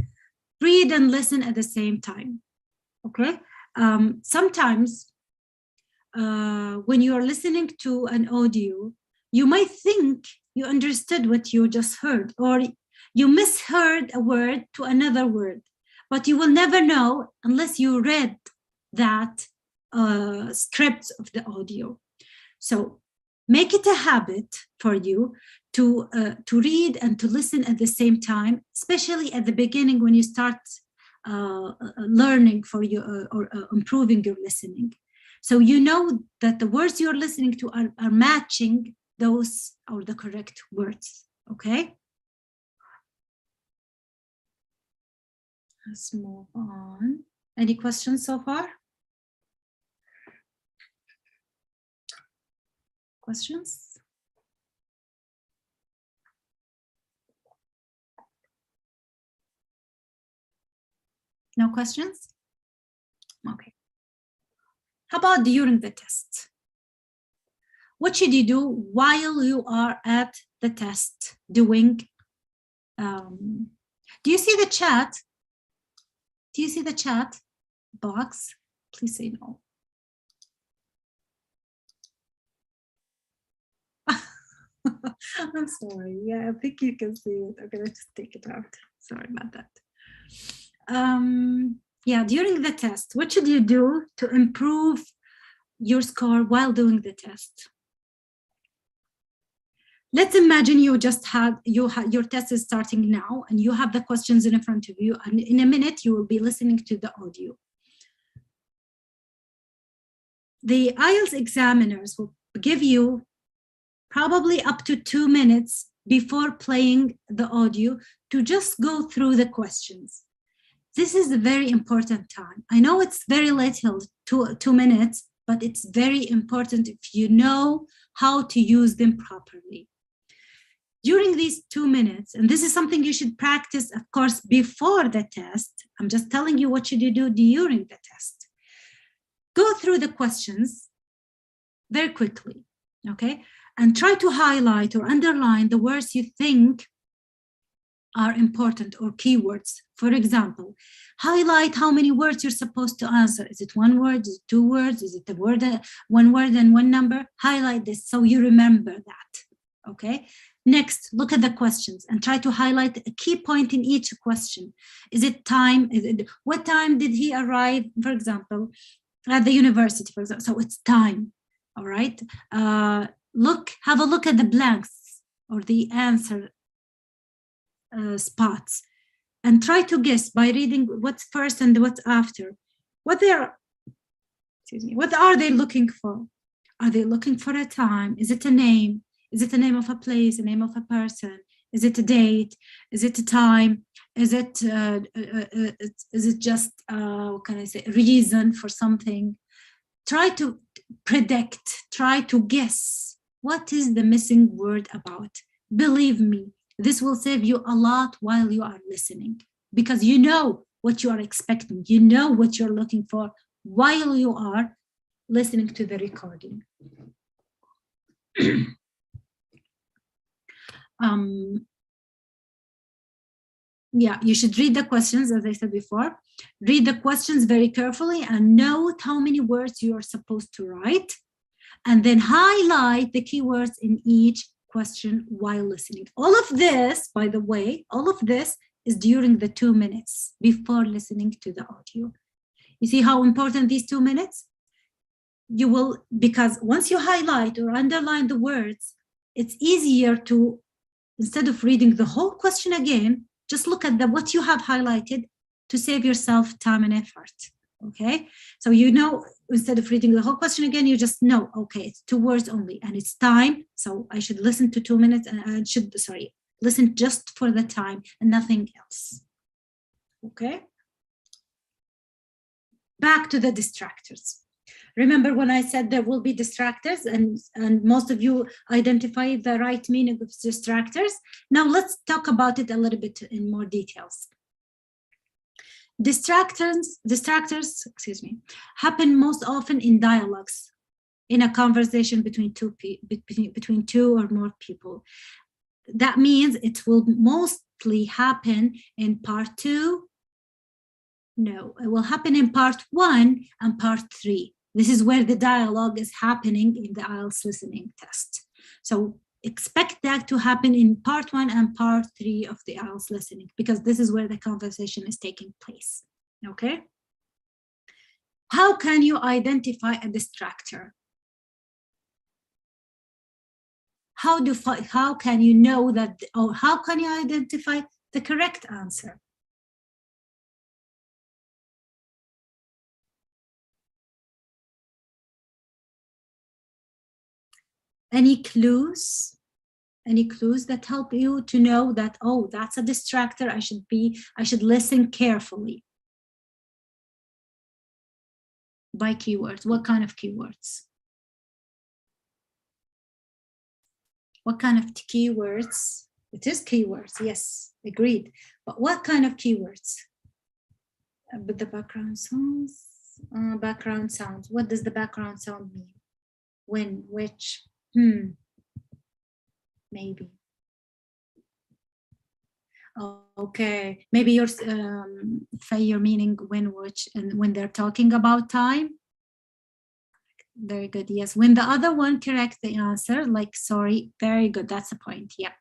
read and listen at the same time. Okay, sometimes when you are listening to an audio, you might think you understood what you just heard, or you misheard a word to another word, but you will never know unless you read that script of the audio. So make it a habit for you to read and to listen at the same time, especially at the beginning when you start learning for you or improving your listening. So you know that the words you're listening to are matching those or the correct words, okay? Let's move on. Any questions so far? Questions? No questions? Okay. How about during the test? What should you do while you are at the test doing? Do you see the chat? Do you see the chat box? Please say no. I'm sorry. Yeah, I think you can see it. Okay, let's just take it out. Sorry about that. Yeah, during the test, what should you do to improve your score while doing the test? Let's imagine you just had, your test is starting now and you have the questions in front of you, and in a minute you will be listening to the audio. The IELTS examiners will give you probably up to 2 minutes before playing the audio to just go through the questions. This is a very important time. I know it's very little, 2 minutes, but it's very important if you know how to use them properly. During these 2 minutes, and this is something you should practice, of course, before the test. I'm just telling you what should you do during the test. Go through the questions very quickly, okay? And try to highlight or underline the words you think are important or keywords. For example, highlight how many words you're supposed to answer. Is it 1 word? Is it 2 words? Is it a word, 1 word and 1 number? Highlight this so you remember that, okay? Next, look at the questions and try to highlight a key point in each question. Is it time? What time did he arrive, for example, at the university, for example? So it's time, all right? Have a look at the blanks or the answer spots, and try to guess by reading what's first and what's after. What are they looking for? Are they looking for a time? Is it a name? Is it the name of a place, a name of a person? Is it a date? Is it a time? Is it just, what can I say, a reason for something? Try to predict, try to guess. What is the missing word about? Believe me, this will save you a lot while you are listening, because you know what you are expecting. You know what you're looking for while you are listening to the recording. Yeah, you should read the questions, as I said before. Read the questions very carefully and note how many words you are supposed to write, and then highlight the keywords in each question while listening. All of this, by the way, all of this is during the 2 minutes before listening to the audio. You see how important these 2 minutes? You will, because once you highlight or underline the words, it's easier to, instead of reading the whole question again, just look at what you have highlighted to save yourself time and effort. Okay, so you know, instead of reading the whole question again, you just know, okay, it's 2 words only and it's time, so I should listen to 2 minutes, and I should, sorry, listen just for the time and nothing else. Okay, back to the distractors. Remember when I said there will be distractors, and most of you identify the right meaning of distractors. Now let's talk about it a little bit in more details. Distractors, excuse me, happen most often in dialogues, in a conversation between two or more people. That means it will mostly happen in part 2. No, it will happen in part 1 and part 3. This is where the dialogue is happening in the IELTS listening test. So expect that to happen in part 1 and part 3 of the IELTS listening, because this is where the conversation is taking place. Okay? How can you identify a distractor? How can you know that, or how can you identify the correct answer? Any clues? Any clues that help you to know that, oh, that's a distractor, I should listen carefully? By keywords, what kind of keywords? What kind of keywords? It is keywords, yes, agreed. But what kind of keywords? But the background sounds, what does the background sound mean? When, which, maybe. Okay, maybe you're meaning when, which, and when they're talking about time. Very good, yes. When the other one corrects the answer, like sorry, very good, that's the point, yeah.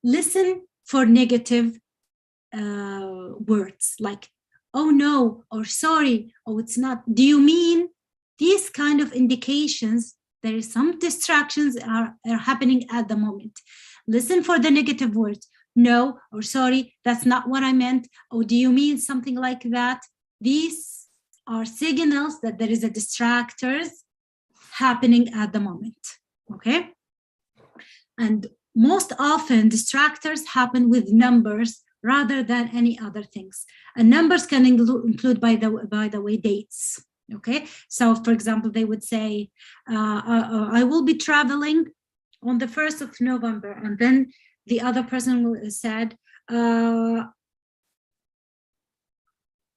Listen for negative words like, oh no, or sorry, oh it's not, do you mean? These kind of indications there is some distractions are happening at the moment. Listen for the negative words. No, or sorry, that's not what I meant. Oh, do you mean something like that? These are signals that there is a distractors happening at the moment, okay? And most often distractors happen with numbers rather than any other things. And numbers can include, by the way, dates. Okay, so for example, they would say, I will be traveling on the 1st of November. And then the other person said,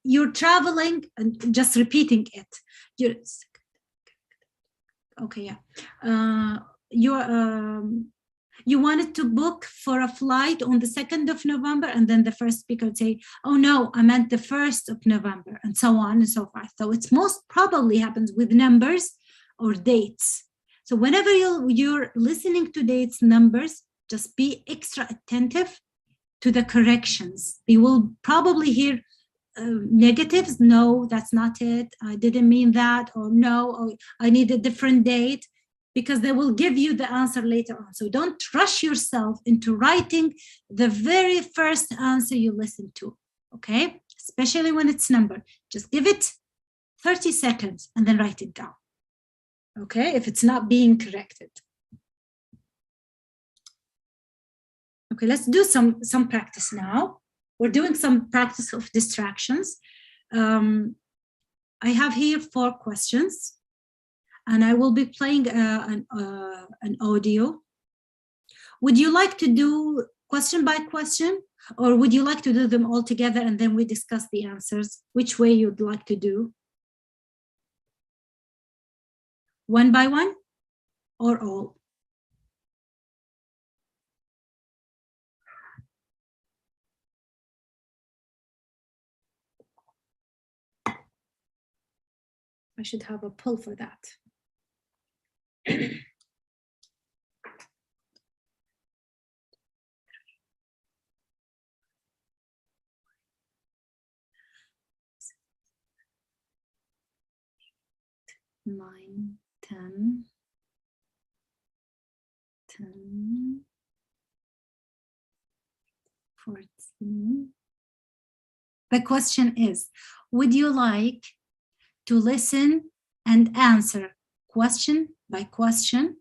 you're traveling, and just repeating it. Okay, yeah. You wanted to book for a flight on the 2nd of November, and then the first speaker would say, oh no, I meant the 1st of November, and so on and so forth. So it's most probably happens with numbers or dates. So whenever you're listening to dates, numbers, just be extra attentive to the corrections. You will probably hear negatives. No, that's not it. I didn't mean that. Or no, or I need a different date, because they will give you the answer later on. So don't rush yourself into writing the very first answer you listen to, okay? Especially when it's number. Just give it 30 seconds and then write it down, okay? If it's not being corrected. Okay, let's do some practice now. We're doing some practice of distractions. I have here 4 questions. And I will be playing an audio. Would you like to do question by question, or would you like to do them all together and then we discuss the answers? Which way you'd like to do? One by one or all? I should have a poll for that. 9, 10, 10, 14, The question is, would you like to listen and answer question by question,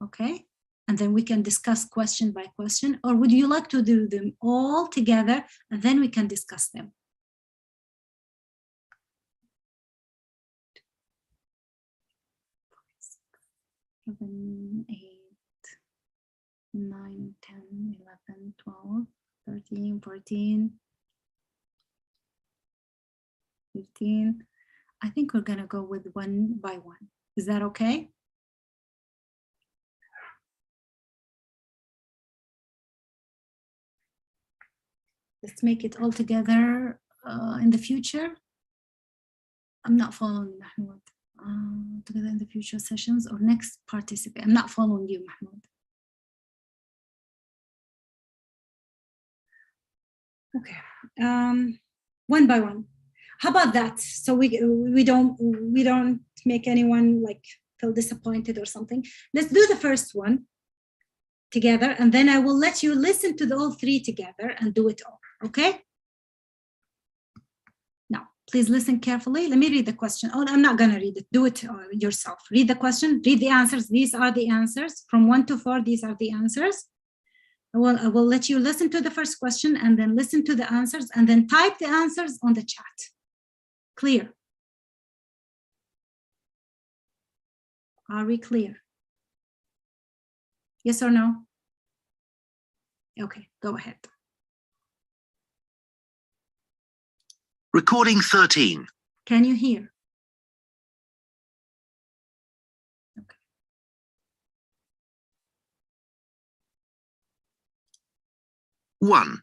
okay? And then we can discuss question by question, or would you like to do them all together and then we can discuss them? 7, 8, 9, 10, 11, 12, 13, 14, 15. I think we're gonna go with one by one. Is that okay? Let's make it all together in the future. I'm not following Mahmoud. Together in the future sessions or next participate. I'm not following you, Mahmoud. Okay, one by one. How about that? So we don't make anyone like feel disappointed or something. Let's do the first one together, and then I will let you listen to the all three together and do it all. Okay? Now, please listen carefully. Let me read the question. Oh, I'm not gonna read it. Do it yourself. Read the question. Read the answers. These are the answers from 1 to 4. These are the answers. I will let you listen to the first question and then listen to the answers and then type the answers on the chat. Clear? Are we clear? Yes or no? Okay, go ahead.
Recording 13.
Can you hear? Okay.
1.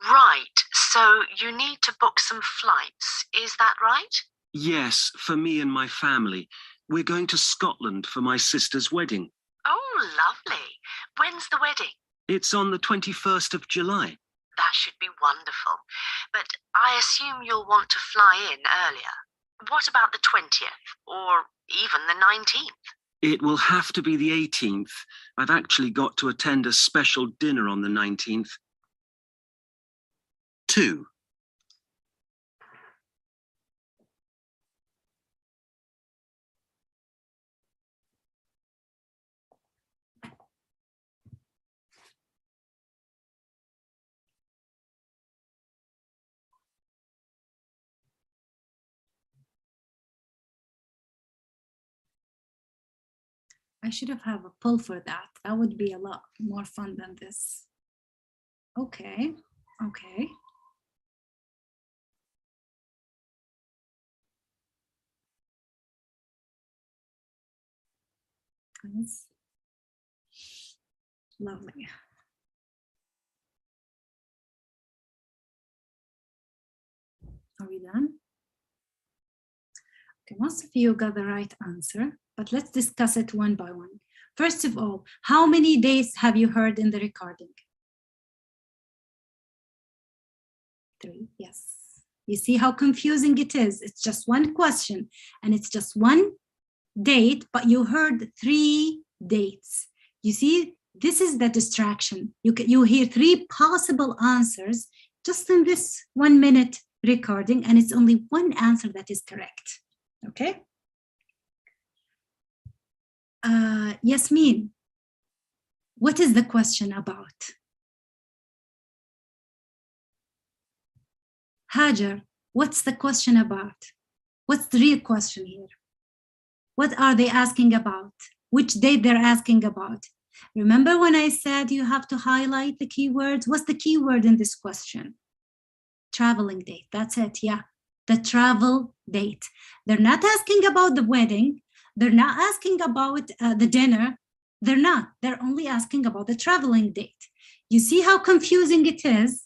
Right, so you need to book some flights, is that right?
Yes, for me and my family. We're going to Scotland for my sister's wedding.
Oh, lovely. When's the wedding?
It's on the 21st of July.
That should be wonderful. But I assume you'll want to fly in earlier. What about the 20th or even the 19th?
It will have to be the 18th. I've actually got to attend a special dinner on the 19th.
2.
I should have a poll for that. That would be a lot more fun than this. Okay, okay. Nice. Lovely. Are we done? Okay, most of you got the right answer, but let's discuss it one by one. First of all, how many days have you heard in the recording? 3, yes. You see how confusing it is. It's just one question and it's just one date, but you heard 3 dates. You see, this is the distraction. You hear 3 possible answers just in this 1 minute recording, and it's only one answer that is correct. Okay? Yasmin, what is the question about? Hajar, what's the question about? What's the real question here? What are they asking about? Which date they're asking about? Remember when I said you have to highlight the keywords? What's the keyword in this question? Traveling date, that's it, yeah. The travel date. They're not asking about the wedding. They're not asking about the dinner. They're not. They're only asking about the traveling date. You see how confusing it is?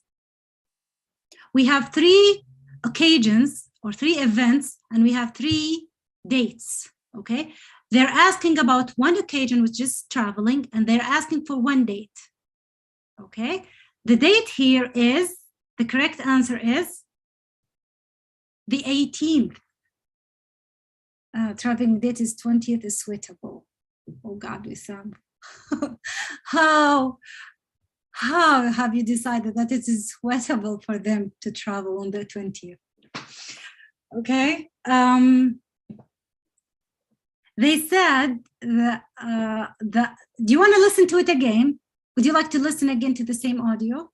We have 3 occasions or 3 events, and we have 3 dates, okay? They're asking about one occasion, which is traveling, and they're asking for 1 date, okay? The date here is, the correct answer is the 18th. Traveling date is 20th is suitable. Oh God, Wissam. How have you decided that it is suitable for them to travel on the 20th? Okay. They said that, do you want to listen to it again? Would you like to listen again to the same audio?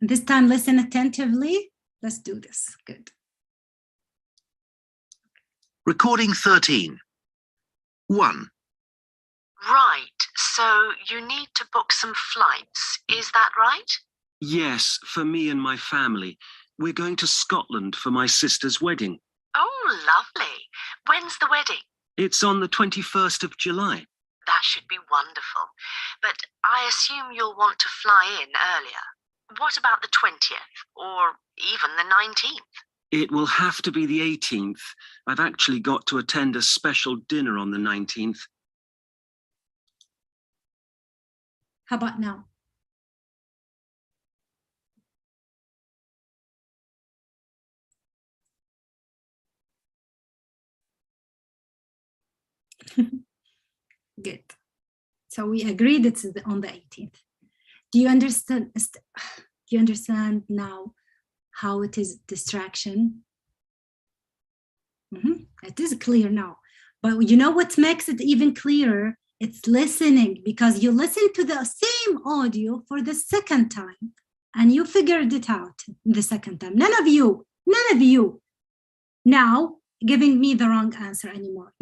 This time, listen attentively. Let's do this. Good.
Recording 13. 1.
Right, so you need to book some flights, is that right?
Yes, for me and my family. We're going to Scotland for my sister's wedding.
Oh, lovely. When's the wedding?
It's on the 21st of July.
That should be wonderful. But I assume you'll want to fly in earlier. What about the 20th or even the 19th?
It will have to be the 18th. I've actually got to attend a special dinner on the 19th.
How about now? Good. So we agreed it's on the 18th. Do you understand? Do you understand now how it is distraction? It is clear now. But you know what makes it even clearer? It's listening, because you listen to the same audio for the second time and you figured it out the second time. None of you now giving me the wrong answer anymore.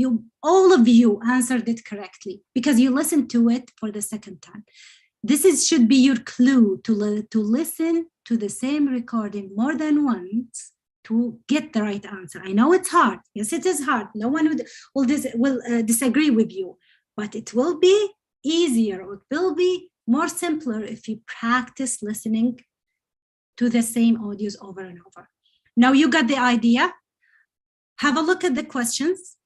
All of you answered it correctly because you listened to it for the second time. This should be your clue to listen to the same recording more than once to get the right answer. I know it's hard. Yes, it is hard. No one will disagree with you, but it will be easier, or it will be more simpler if you practice listening to the same audios over and over. Now you got the idea. Have a look at the questions,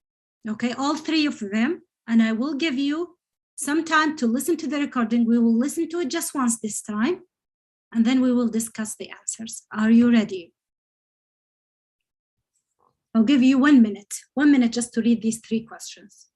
okay, all three of them, and I will give you some time to listen to the recording. We will listen to it just once this time, and then we will discuss the answers. Are you ready? I'll give you 1 minute just to read these three questions.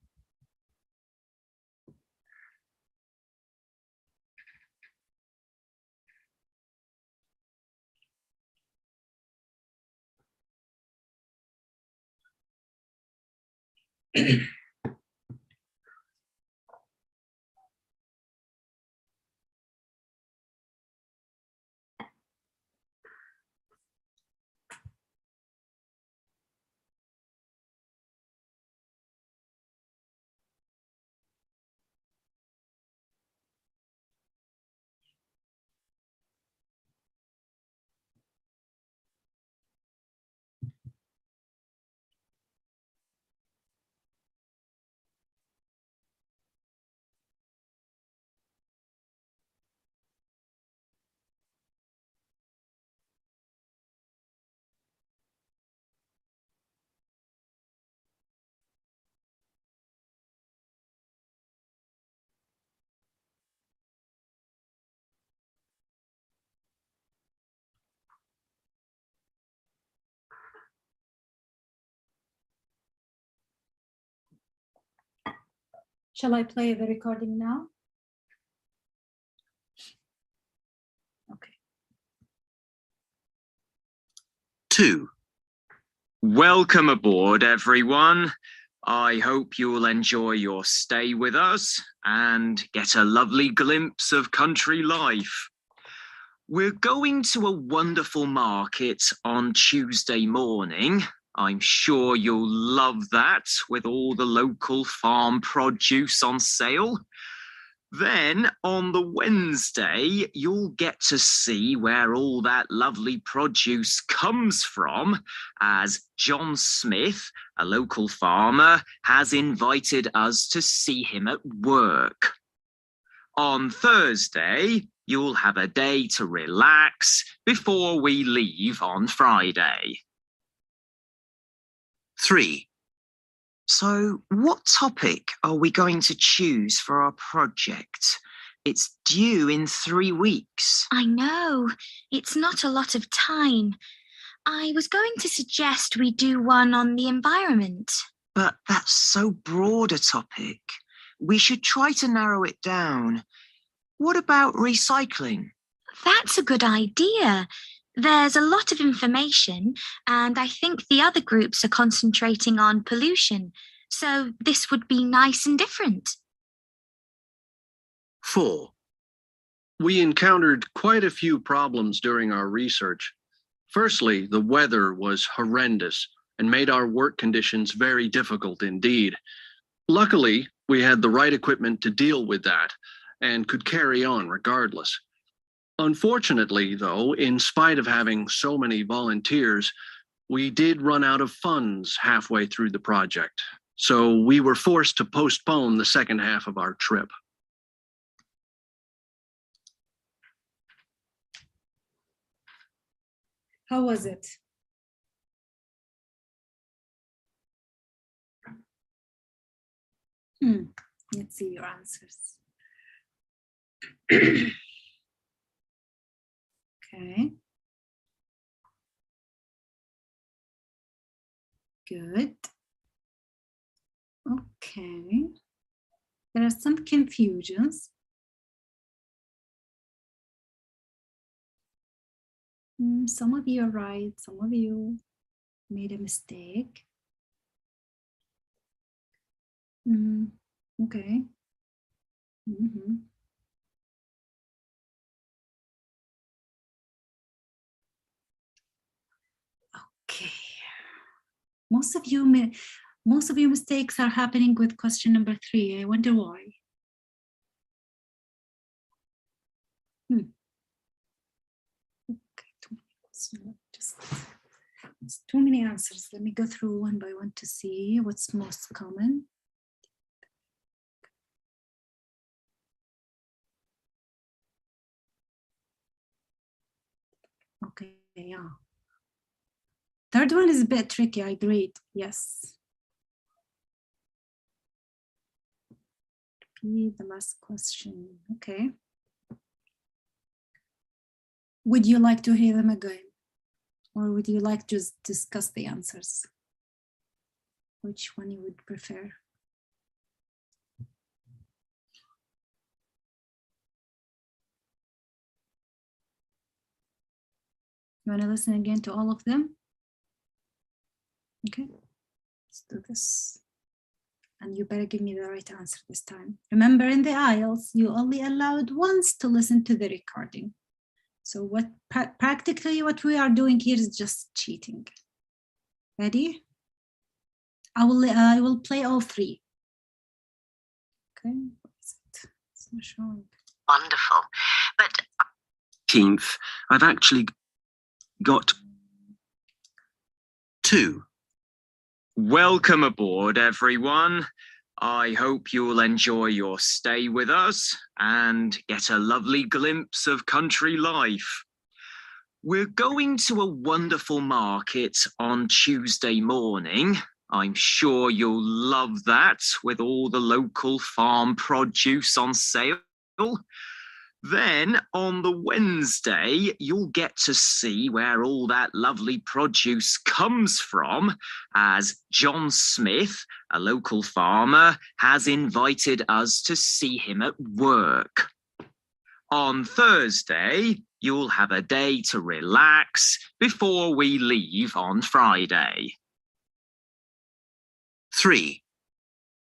Shall I play the recording now? Okay.
2.
Welcome aboard, everyone. I hope you'll enjoy your stay with us and get a lovely glimpse of country life. We're going to a wonderful market on Tuesday morning. I'm sure you'll love that, with all the local farm produce on sale. Then on the Wednesday, you'll get to see where all that lovely produce comes from, as John Smith, a local farmer, has invited us to see him at work. On Thursday, you'll have a day to relax before we leave on Friday.
3. So what topic are we going to choose for our project? It's due in 3 weeks.
I know, it's not a lot of time. I was going to suggest we do one on the environment.
But that's so broad a topic. We should try to narrow it down. What about recycling?
That's a good idea. There's a lot of information, and I think the other groups are concentrating on pollution. So this would be nice and different.
4. We encountered quite a few problems during our research. Firstly, the weather was horrendous and made our work conditions very difficult indeed. Luckily, we had the right equipment to deal with that and could carry on regardless. Unfortunately, though, in spite of having so many volunteers, we did run out of funds halfway through the project. So we were forced to postpone the second half of our trip.
How was it? Let's see your answers. Okay. Good. Okay. There are some confusions. Some of you are right, some of you made a mistake. Okay. Okay. Most of your mistakes are happening with question number 3. I wonder why. Okay, it's too many answers. Let me go through one by one to see what's most common. Okay, yeah. Third one is a bit tricky, I agree. Yes. Repeat the last question. Okay. Would you like to hear them again? Or would you like to just discuss the answers? Which one you would prefer? You want to listen again to all of them? Okay, let's do this. And you better give me the right answer this time. Remember, in the IELTS, you only allowed once to listen to the recording. So practically what we are doing here is just cheating. Ready? I will play all 3. Okay, what is it? It's not showing.
Wonderful. But
18th, I've actually got 2.
Welcome aboard, everyone. I hope you'll enjoy your stay with us and get a lovely glimpse of country life. We're going to a wonderful market on Tuesday morning. I'm sure you'll love that with all the local farm produce on sale. Then on the Wednesday, you'll get to see where all that lovely produce comes from, as John Smith, a local farmer, has invited us to see him at work. On Thursday, you'll have a day to relax before we leave on Friday.
3.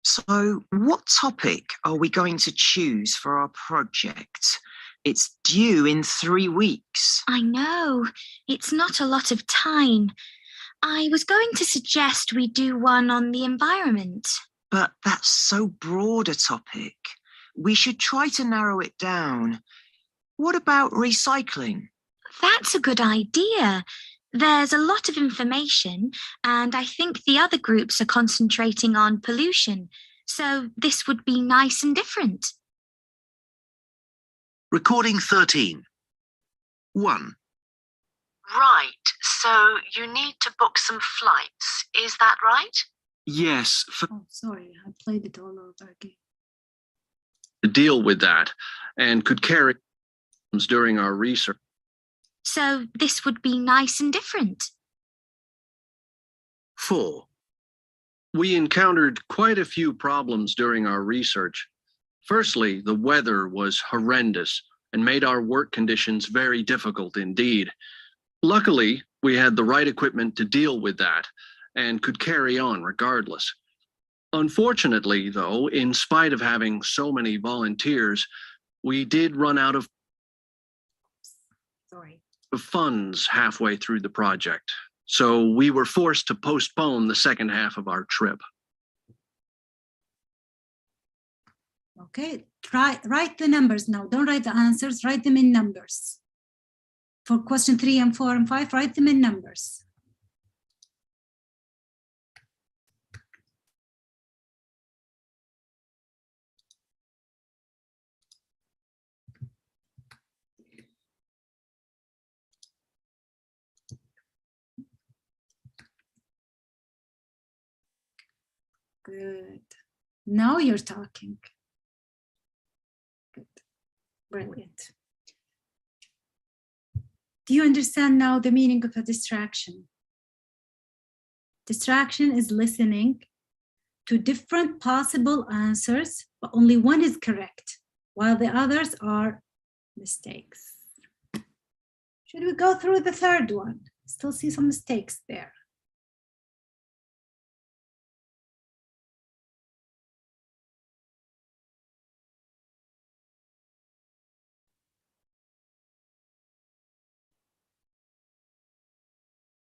So what topic are we going to choose for our project? It's due in 3 weeks.
I know. It's not a lot of time. I was going to suggest we do one on the environment.
But that's so broad a topic. We should try to narrow it down. What about recycling?
That's a good idea. There's a lot of information, and I think the other groups are concentrating on pollution. So this would be nice and different.
Recording 13. 1.
right, so you need to book some flights. Is that right?
Yes,
Oh, sorry, I played it all over again.
to deal with that and could carry during our research.
So this would be nice and different.
4. We encountered quite a few problems during our research. Firstly, the weather was horrendous and made our work conditions very difficult indeed. Luckily, we had the right equipment to deal with that and could carry on regardless. Unfortunately, though, in spite of having so many volunteers, we did run out of funds halfway through the project. So we were forced to postpone the second half of our trip.
Okay, write the numbers now. Don't write the answers, write them in numbers. For question 3 and 4 and 5, write them in numbers. Good. Now you're talking. Good. Brilliant. Do you understand now the meaning of a distraction? Distraction is listening to different possible answers, but only one is correct, while the others are mistakes. Should we go through the third one? Still see some mistakes there.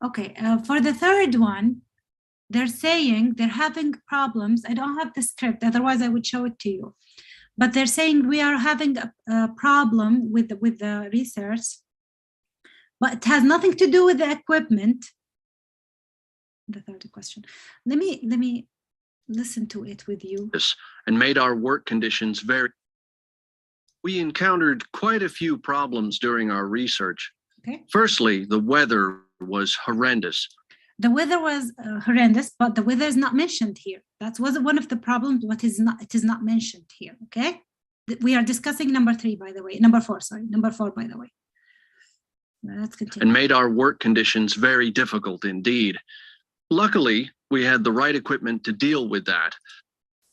Okay, for the third one, they're saying they're having problems. I don't have the script, otherwise I would show it to you. But they're saying we are having a problem with the research, but it has nothing to do with the equipment. The third question. Let me listen to it with you.
And made our work conditions very. We encountered quite a few problems during our research.
Okay.
Firstly, the weather was horrendous.
The weather was horrendous, but the weather is not mentioned here. That was one of the problems, but it is not mentioned here, okay? We are discussing number 3, by the way. Number 4, sorry. Number 4, by the way. Let's continue.
And made our work conditions very difficult indeed. Luckily, we had the right equipment to deal with that.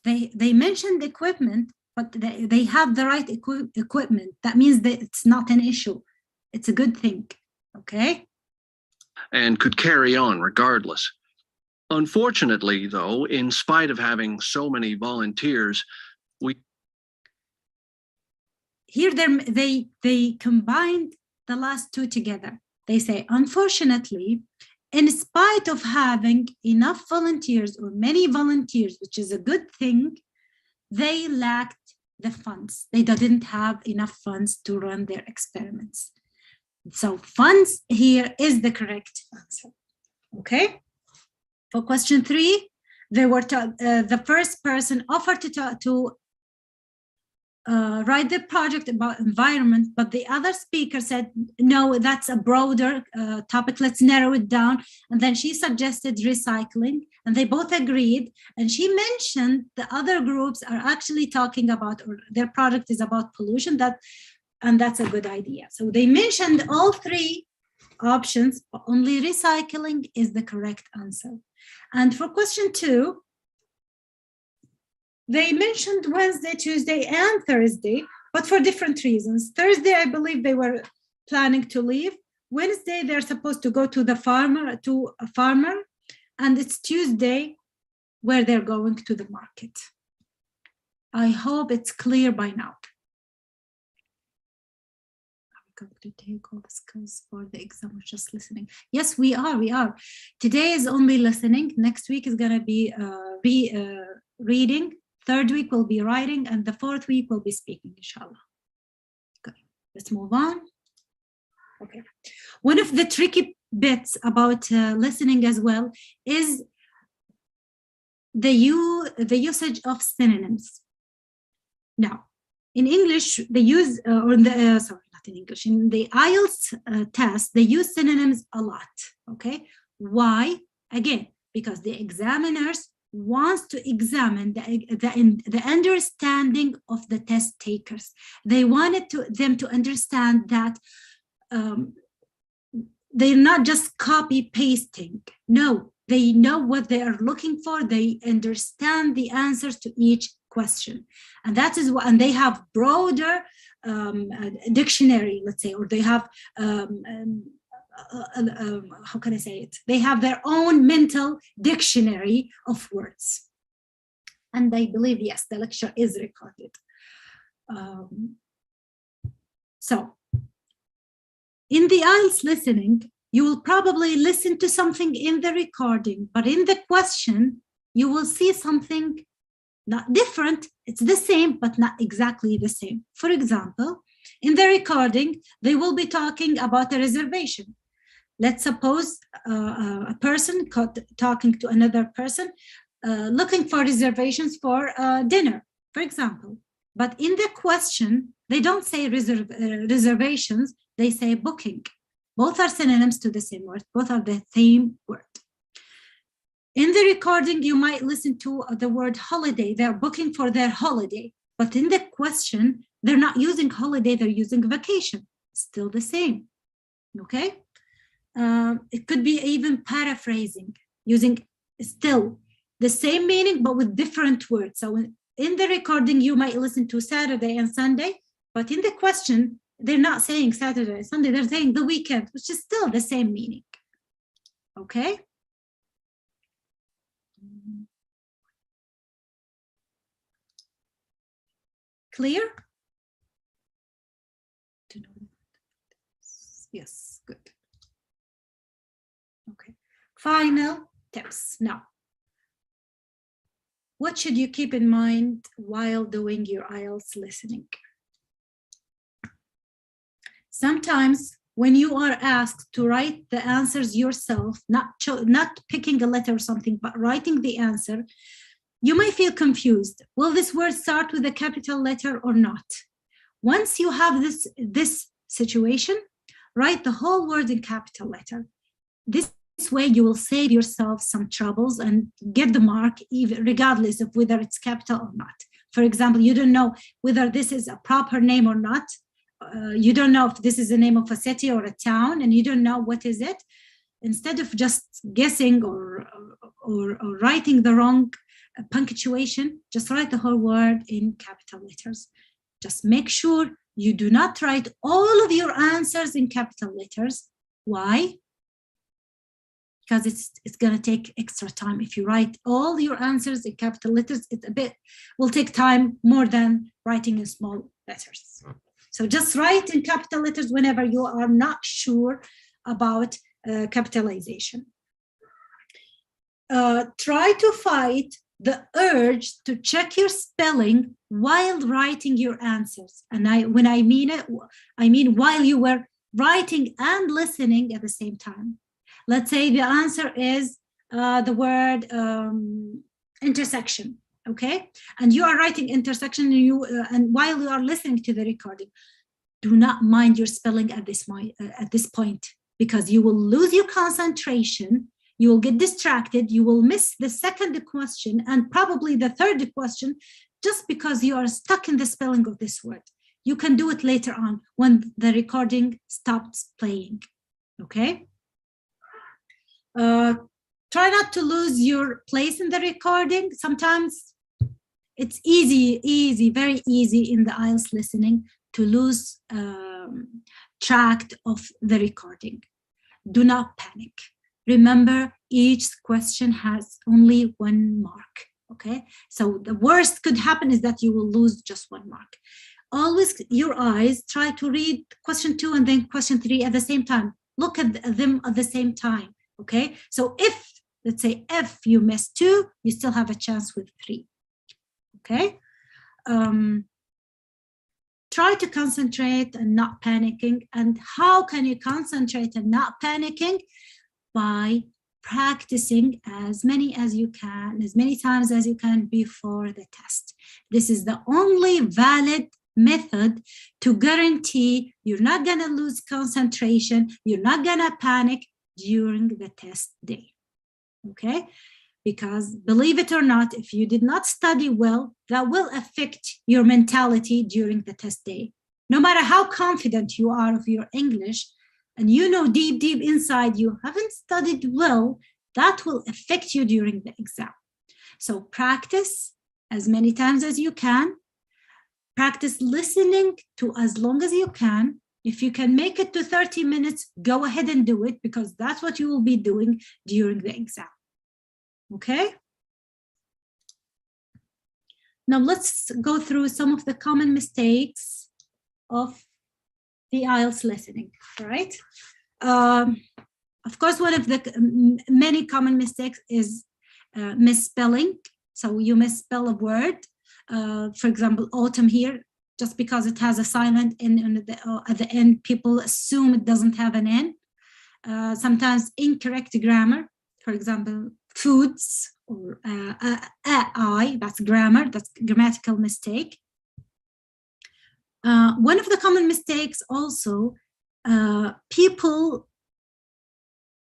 They mentioned equipment, but they have the right equipment. That means that it's not an issue. It's a good thing, okay?
And could carry on regardless. Unfortunately, though, in spite of having so many volunteers,
Here they combined the last two together. They say, unfortunately, in spite of having enough volunteers or many volunteers, which is a good thing, they lacked the funds. They didn't have enough funds to run their experiments. So funds here is the correct answer, okay? For question 3, they were the first person offered to write the project about environment, but the other speaker said, no, that's a broader topic, let's narrow it down. And then she suggested recycling, and they both agreed. And she mentioned the other groups are actually talking about, or their project is about pollution, and that's a good idea. So they mentioned all 3 options, but only recycling is the correct answer. And for question 2, they mentioned Wednesday, Tuesday, and Thursday, but for different reasons. Thursday, I believe they were planning to leave. Wednesday, they're supposed to go to a farmer, and it's Tuesday where they're going to the market. I hope it's clear by now. Going to take all the skills for the exam or just listening? Yes, we are. Today is only listening. Next week is going to be reading. 3rd week will be writing, and the 4th week will be speaking, inshallah. Okay, let's move on. Okay, one of the tricky bits about listening as well is the usage of synonyms. Now, in English, they use, in English, in the IELTS test, they use synonyms a lot, okay? Why? Again, because the examiners wants to examine the understanding of the test takers. They wanted them to understand that they're not just copy pasting. No, they know what they are looking for. They understand the answers to each question. And that is what, and they have broader dictionary, let's say, or they have, how can I say it? They have their own mental dictionary of words. And I believe, yes, the lecture is recorded. So in the IELTS listening, you will probably listen to something in the recording, but in the question, you will see something not different. It's the same, but not exactly the same. For example, in the recording, they will be talking about a reservation. Let's suppose a person talking to another person, looking for reservations for dinner, for example. But in the question, they don't say reservations, they say booking. Both are synonyms to the same word, both are the same word. In the recording, you might listen to the word holiday. They're booking for their holiday. But in the question, they're not using holiday, they're using vacation. Still the same, okay? It could be even paraphrasing, using still the same meaning, but with different words. So in the recording, you might listen to Saturday and Sunday, but in the question, they're not saying Saturday and Sunday, they're saying the weekend, which is still the same meaning, okay? Clear? Yes, good. Okay, final tips. Now, what should you keep in mind while doing your IELTS listening? Sometimes when you are asked to write the answers yourself, not picking a letter or something, but writing the answer, you may feel confused. Will this word start with a capital letter or not? Once you have this situation, write the whole word in capital letter. This way you will save yourself some troubles and get the mark even regardless of whether it's capital or not. For example, you don't know whether this is a proper name or not. You don't know if this is the name of a city or a town, and you don't know what is it. Instead of just guessing or writing the wrong punctuation, just write the whole word in capital letters. Just make sure you do not write all of your answers in capital letters. Why? Because it's going to take extra time. If you write all your answers in capital letters, will take time more than writing in small letters. So just write in capital letters whenever you are not sure about capitalization. Try to fight the urge to check your spelling while writing your answers. And when I mean it, I mean while you were writing and listening at the same time. Let's say the answer is the word intersection, okay? And you are writing intersection and while you are listening to the recording, do not mind your spelling at this point, because you will lose your concentration, you will get distracted, you will miss the second question and probably the third question just because you are stuck in the spelling of this word. You can do it later on when the recording stops playing, okay? Try not to lose your place in the recording. Sometimes it's easy, very easy in the IELTS listening to lose track of the recording. Do not panic. Remember, each question has only 1 mark, okay? So the worst could happen is that you will lose just 1 mark. Always your eyes, try to read question 2 and then question 3 at the same time. Look at them at the same time, okay? So if, let's say, if you miss 2, you still have a chance with 3, okay? Try to concentrate and not panicking. And how can you concentrate and not panicking? By practicing as many times as you can before the test. This is the only valid method to guarantee you're not gonna lose concentration, you're not gonna panic during the test day, okay? Because believe it or not, if you did not study well, that will affect your mentality during the test day. No matter how confident you are of your English, and you know deep inside you haven't studied well, that will affect you during the exam. So practice as many times as you can. Practice listening to as long as you can. If you can make it to 30 minutes, go ahead and do it, because that's what you will be doing during the exam. Okay? Now let's go through some of the common mistakes of the IELTS listening, right? Of course, one of the many common mistakes is misspelling. So you misspell a word. For example, autumn here, just because it has a silent N at the end, people assume it doesn't have an N. Sometimes incorrect grammar, for example, foods, or I, that's grammar, that's grammatical mistake. One of the common mistakes also, people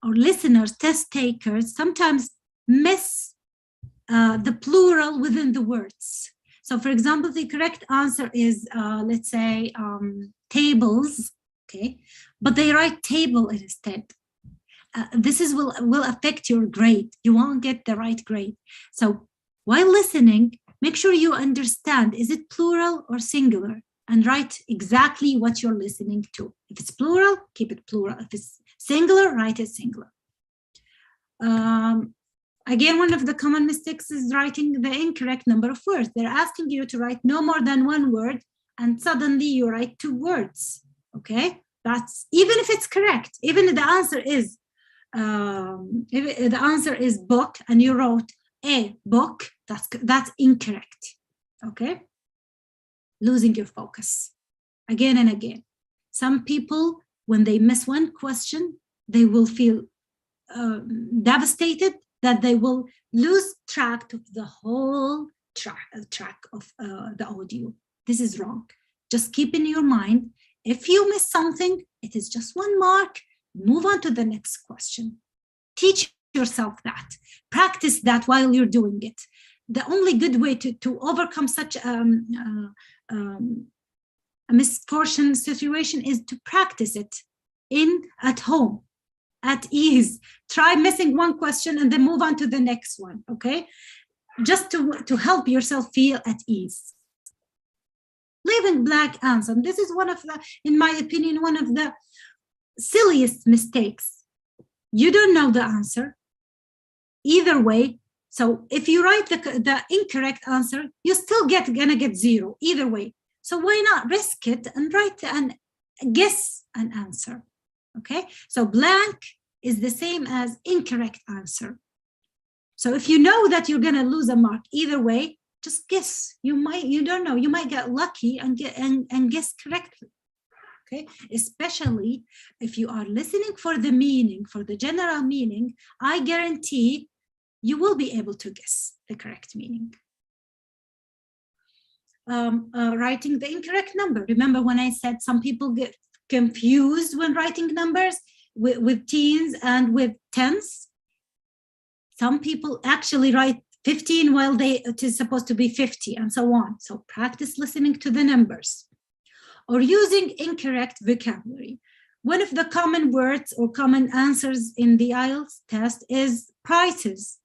or listeners, test takers, sometimes miss the plural within the words. So for example, the correct answer is, let's say, tables, okay, but they write table instead. This will affect your grade. You won't get the right grade. So while listening, make sure you understand, is it plural or singular? And write exactly what you're listening to. If it's plural, keep it plural. If it's singular, write it singular. Again, one of the common mistakes is writing the incorrect number of words. They're asking you to write no more than one word, and suddenly you write 2 words, okay? That's, even if it's correct, even if the answer is, if the answer is book and you wrote a book, that's incorrect, okay? Losing your focus again and again. Some people, when they miss one question, they will feel devastated, that they will lose track of the whole track of the audio. This is wrong. Just keep in your mind, if you miss something, it is just 1 mark, move on to the next question. Teach yourself that. Practice that while you're doing it. The only good way to overcome such a misfortune situation is to practice it at home, at ease. Try missing one question and then move on to the next one, okay? Just to help yourself feel at ease. Leaving blank answer. This is one of the, in my opinion, one of the silliest mistakes. You don't know the answer. Either way, so if you write the incorrect answer, you're still gonna get 0 either way. So why not risk it and write and guess an answer, okay? So blank is the same as incorrect answer. So if you know that you're gonna lose a mark either way, just guess. You don't know, you might get lucky and guess correctly, okay? Especially if you are listening for the meaning, for the general meaning, I guarantee you will be able to guess the correct meaning. Writing the incorrect number. Remember when I said some people get confused when writing numbers with teens and with tens? Some people actually write 15 while it is supposed to be 50, and so on. So practice listening to the numbers. Or using incorrect vocabulary. One of the common words or common answers in the IELTS test is prices.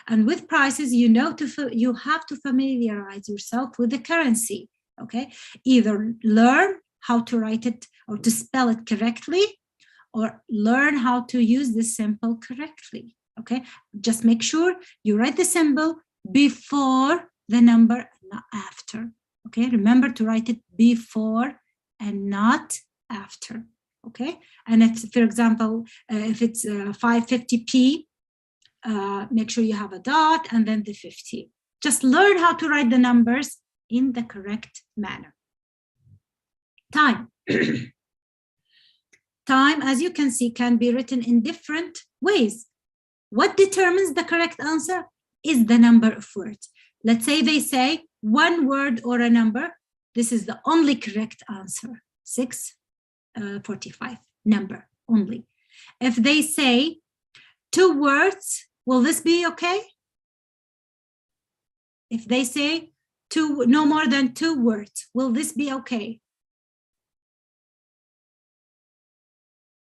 And with prices, you have to familiarize yourself with the currency, okay? Either learn how to write it or to spell it correctly, or learn how to use the symbol correctly, okay? Just make sure you write the symbol before the number, not after, okay? Remember to write it before and not after, okay? And if, for example, if it's 550p, make sure you have a dot and then the 50. Just learn how to write the numbers in the correct manner. Time. Time, as you can see, can be written in different ways. What determines the correct answer is the number of words. Let's say they say 1 word or a number. This is the only correct answer. 645, number only. If they say 2 words, will this be okay? If they say no more than 2 words, will this be okay?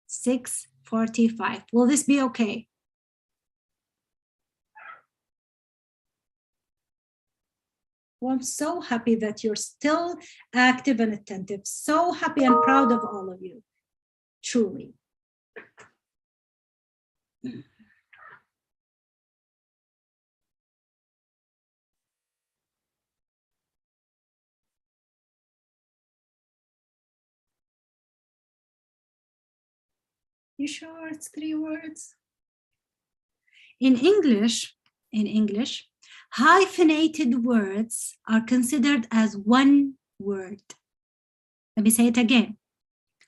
645, will this be okay? Oh, I'm so happy that you're still active and attentive. So happy and proud of all of you, truly. You sure it's 3 words? In English, hyphenated words are considered as 1 word. Let me say it again.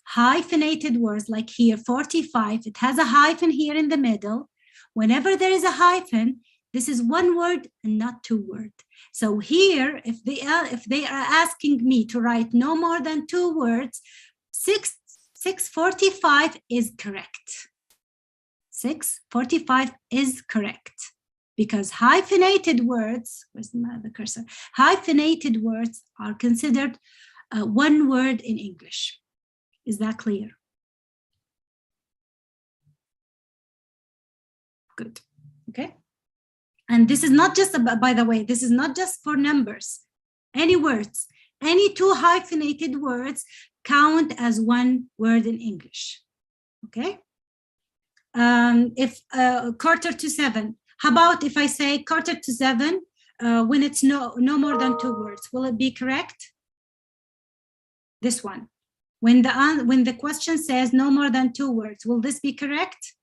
Hyphenated words, like here, 45, it has a hyphen here in the middle. Whenever there is a hyphen, this is 1 word and not 2 words. So here, if they are asking me to write no more than 2 words, 645 is correct. 645 is correct, because hyphenated words, where's the cursor? Hyphenated words are considered 1 word in English. Is that clear? Good. Okay. And this is not just, by the way, this is not just for numbers. Any words, any 2 hyphenated words count as 1 word in English. Okay. If 6:45, how about if I say 6:45 when it's no more than 2 words? Will it be correct? This one. When the question says no more than 2 words, will this be correct?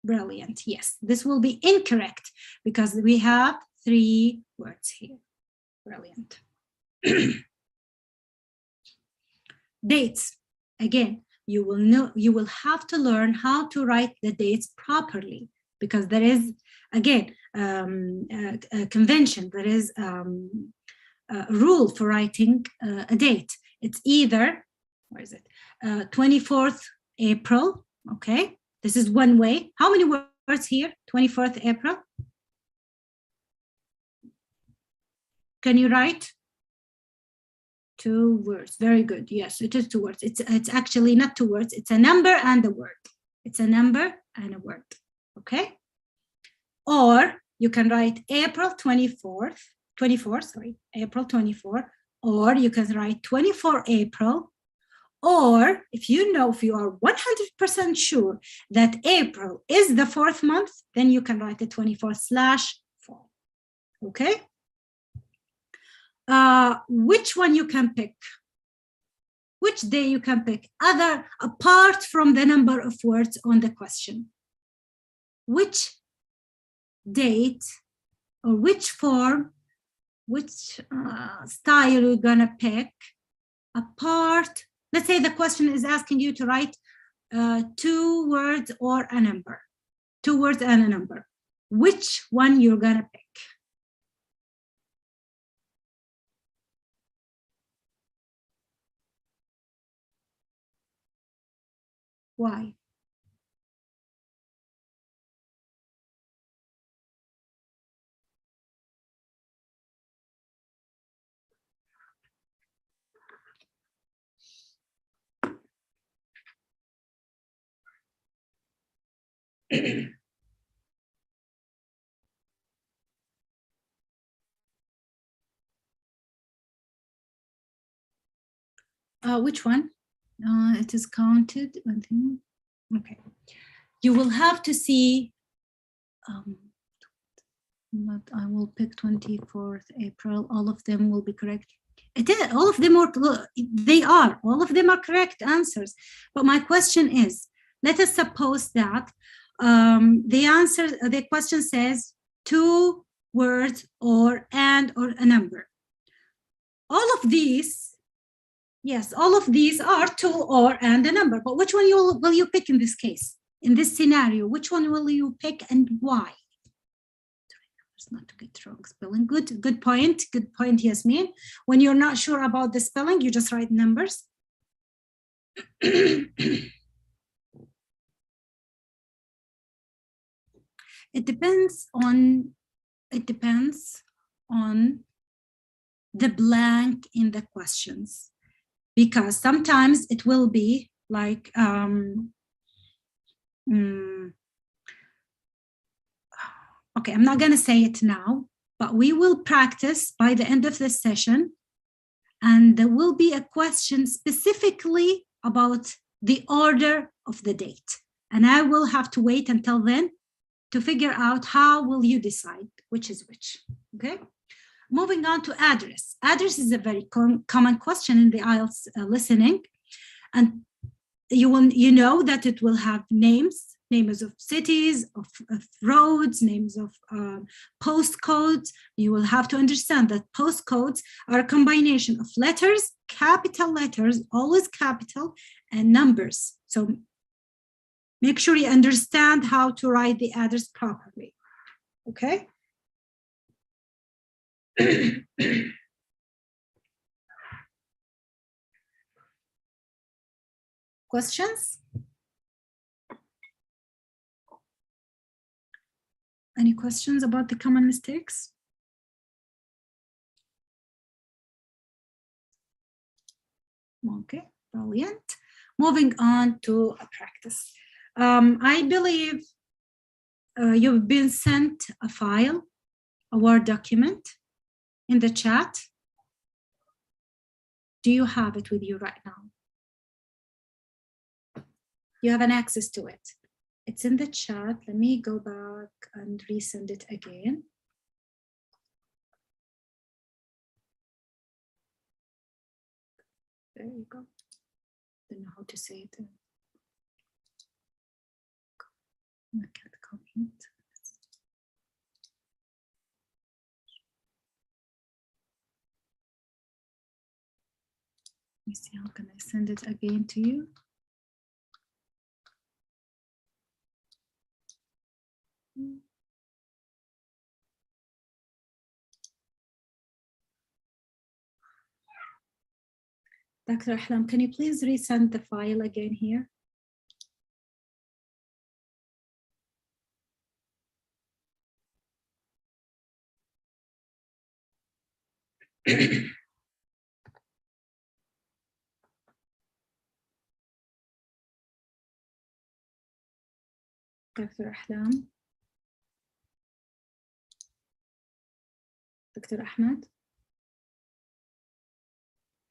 Brilliant. Yes, this will be incorrect because we have 3 words here. Brilliant. Dates. Again, you will have to learn how to write the dates properly, because there is, again, a convention, there is a rule for writing a date. It's either, where is it, 24th April, okay? This is one way. How many words here? 24th April. Can you write? 2 words. Very good. Yes, it is 2 words. It's actually not 2 words. It's a number and a word. It's a number and a word. Okay. Or you can write April 24, April 24, or you can write 24 April. Or if you are 100% sure that April is the 4th month, then you can write the 24/4. Okay. Which one you can pick? Which day you can pick, apart from the number of words on the question? Which date or which form, which style you're gonna pick apart? Let's say the question is asking you to write 2 words or a number. 2 words and a number. Which one you're gonna pick? Why? Which one? It is counted. Okay. You will have to see. But I will pick 24th April. All of them will be correct. It is. All of them are. They are. All of them are correct answers. But my question is: let us suppose that the question says 2 words or a number. All of these. Yes, all of these are 2 or and a number, but which one will you pick in this case? In this scenario, which one will you pick and why? Not to get wrong spelling. Good point, Yasmin. When you're not sure about the spelling, you just write numbers. It depends on the blank in the questions. Because sometimes it will be like, okay, I'm not going to say it now, but we will practice by the end of this session. And there will be a question specifically about the order of the date. And I will have to wait until then to figure out how will you decide which is which, okay? Moving on to address. Address is a very common question in the IELTS listening. And you know that it will have names of cities, of roads, names of postcodes. You will have to understand that postcodes are a combination of letters, capital letters, always capital, and numbers. So make sure you understand how to write the address properly, okay? Questions? Any questions about the common mistakes? Okay, brilliant. Moving on to a practice. I believe you've been sent a file, a Word document in the chat. Do you have it with you right now? You have an access to it. It's in the chat. Let me go back and resend it again. There you go. Don't know how to say it. I can't comment. Let me see, how can I send it again to you? Dr. Ahlam, can you please resend the file again here? Dr. Ahlam? Dr. Ahmed?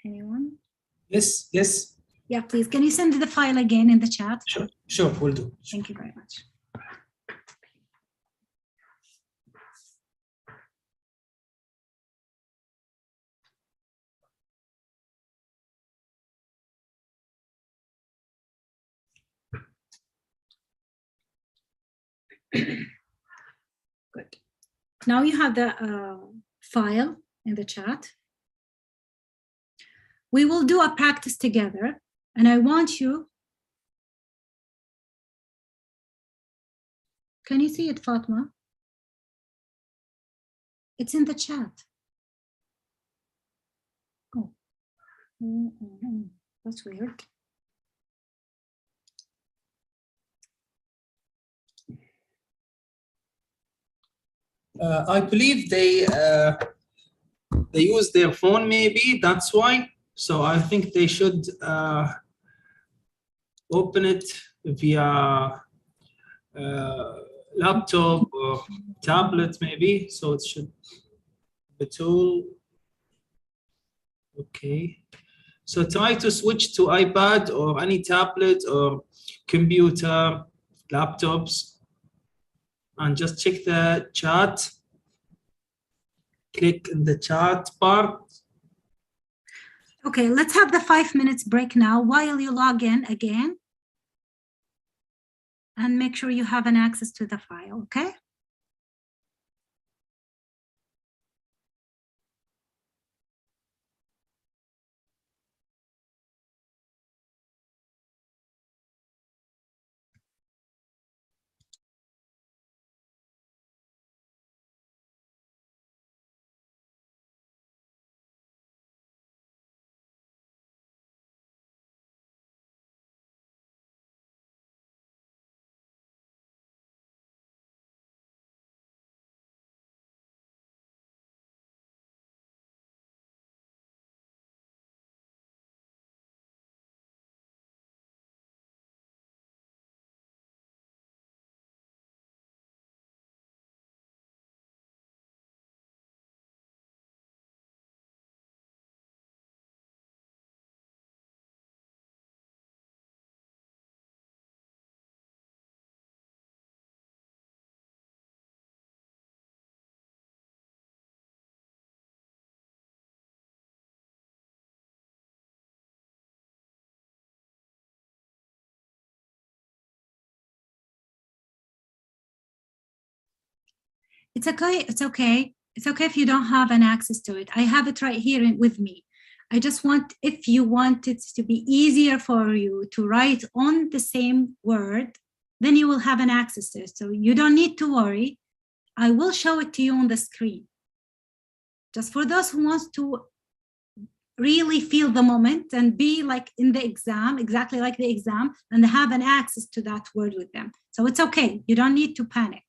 Anyone?
Yes, yes.
Yeah, please. Can you send the file again in the chat?
Sure, will do.
Thank you very much. Good. Now you have the file in the chat. We will do a practice together, and I want you. Can you see it, Fatma? It's in the chat. Oh, that's weird.
I believe they use their phone, maybe that's why. So I think they should open it via laptop or tablet, maybe. So it should be tool. Okay. So try to switch to iPad or any tablet or computer, laptops, and just check the chat. Click in the chat part.
Okay, let's have the 5 minutes break now while you log in again. And make sure you have an access to the file, okay? It's okay. It's okay. It's okay if you don't have an access to it. I have it right here with me. I just want, if you want it to be easier for you to write on the same word, then you will have an access to it. So you don't need to worry. I will show it to you on the screen. Just for those who wants to really feel the moment and be like in the exam, exactly like the exam, and have an access to that word with them. So it's okay. You don't need to panic.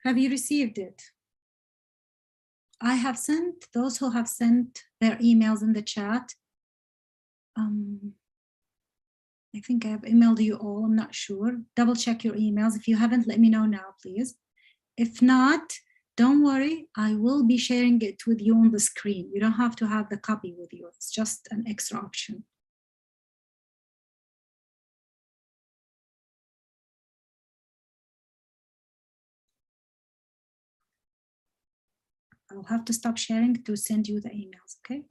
Have you received it? I have sent those who have sent their emails in the chat. I think I have emailed you all, I'm not sure. Double check your emails. If you haven't, let me know now, please. If not, don't worry, I will be sharing it with you on the screen. You don't have to have the copy with you. It's just an extra option. I'll have to stop sharing to send you the emails, okay?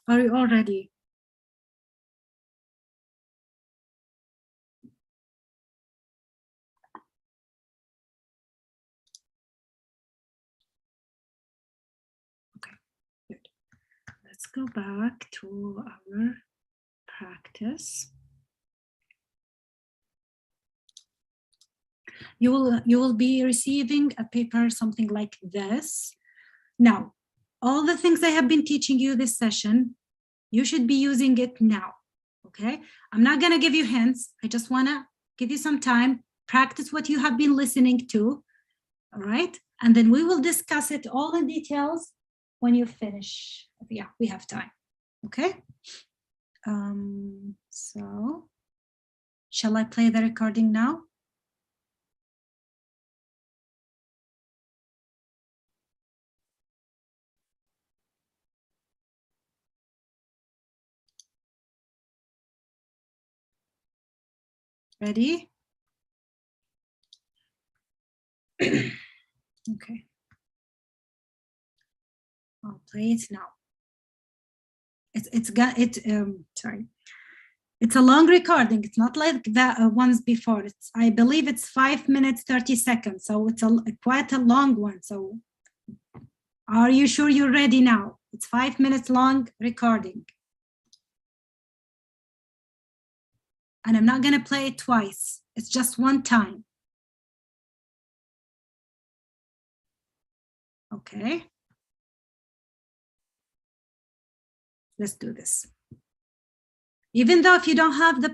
Are you all ready? Okay, good. Let's go back to our practice. You will be receiving a paper, something like this. Now, all the things I have been teaching you this session, you should be using it now, okay? I'm not gonna give you hints. I just wanna give you some time, practice what you have been listening to, all right? And then we will discuss it all in details when you finish. Yeah, we have time, okay? So, shall I play the recording now? Ready? Okay. I'll play it now. Sorry. It's a long recording. It's not like the ones before. I believe it's 5 minutes, 30 seconds. So it's quite a long one. So are you sure you're ready now? It's 5 minutes long recording. And I'm not gonna play it twice. It's just one time. Okay. Let's do this. Even though if you don't have the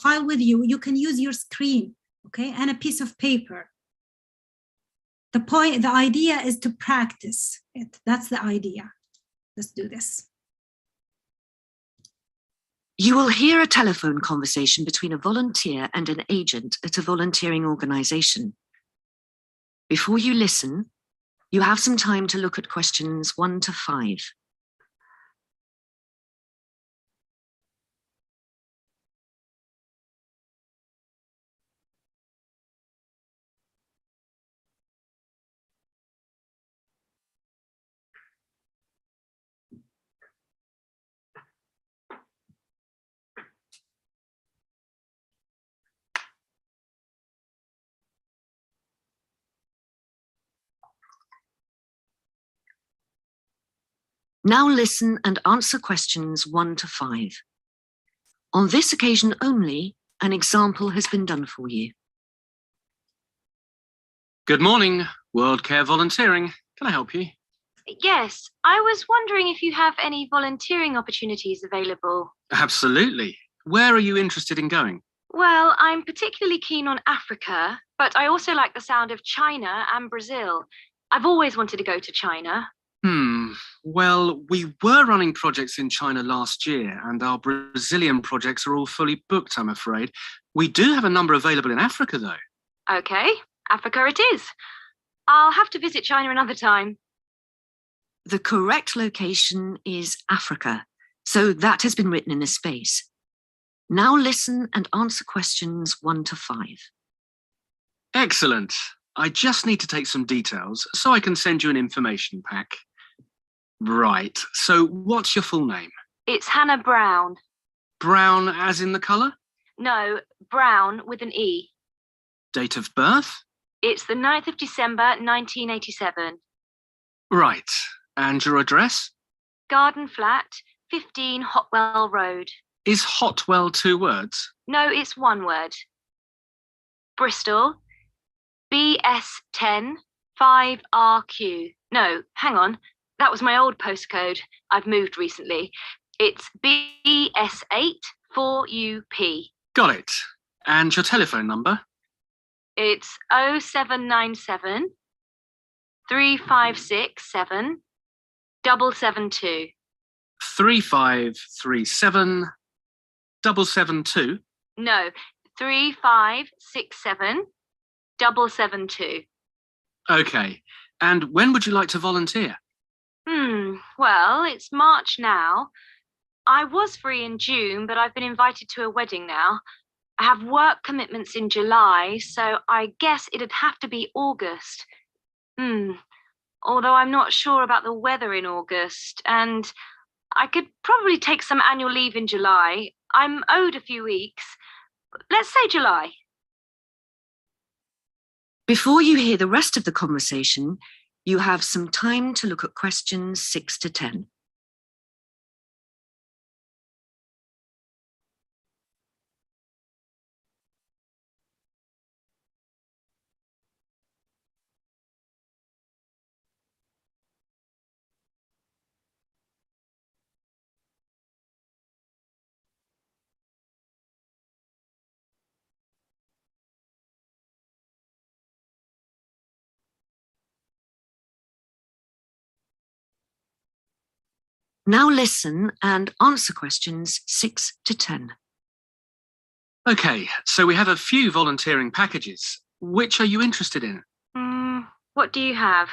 file with you, you can use your screen, okay, and a piece of paper. The idea is to practice it. That's the idea. Let's do this.
You will hear a telephone conversation between a volunteer and an agent at a volunteering organization. Before you listen, you have some time to look at questions 1 to 5. Now listen and answer questions 1 to 5. On this occasion only, an example has been done for you.
Good morning. World Care Volunteering. Can I help you?
Yes, I was wondering if you have any volunteering opportunities available.
Absolutely. Where are you interested in going?
Well, I'm particularly keen on Africa, but I also like the sound of China and Brazil. I've always wanted to go to China.
Well, we were running projects in China last year, and our Brazilian projects are all fully booked, I'm afraid. We do have a number available in Africa, though.
Okay, Africa it is. I'll have to visit China another time.
The correct location is Africa, so that has been written in a space. Now listen and answer questions 1 to 5.
Excellent. I just need to take some details so I can send you an information pack. Right, so what's your full name?
It's Hannah Brown.
Brown as in the colour?
No, Brown with an E.
Date of birth?
It's the 9th of December, 1987.
Right, and your address?
Garden Flat, 15 Hotwell Road.
Is Hotwell 2 words?
No, it's 1 word. Bristol, BS10 5RQ. No, hang on. That was my old postcode. I've moved recently. It's BS8 4UP.
Got it. And your telephone number?
It's 0797 356 772.
3537 772?
No, 3567 772.
Okay. And when would you like to volunteer?
Well, it's March now. I was free in June, but I've been invited to a wedding now. I have work commitments in July, so I guess it'd have to be August. Although I'm not sure about the weather in August, and I could probably take some annual leave in July. I'm owed a few weeks. Let's say July.
Before you hear the rest of the conversation, you have some time to look at questions 6 to 10. Now listen and answer questions 6 to 10.
Okay, so we have a few volunteering packages. Which are you interested in?
What do you have?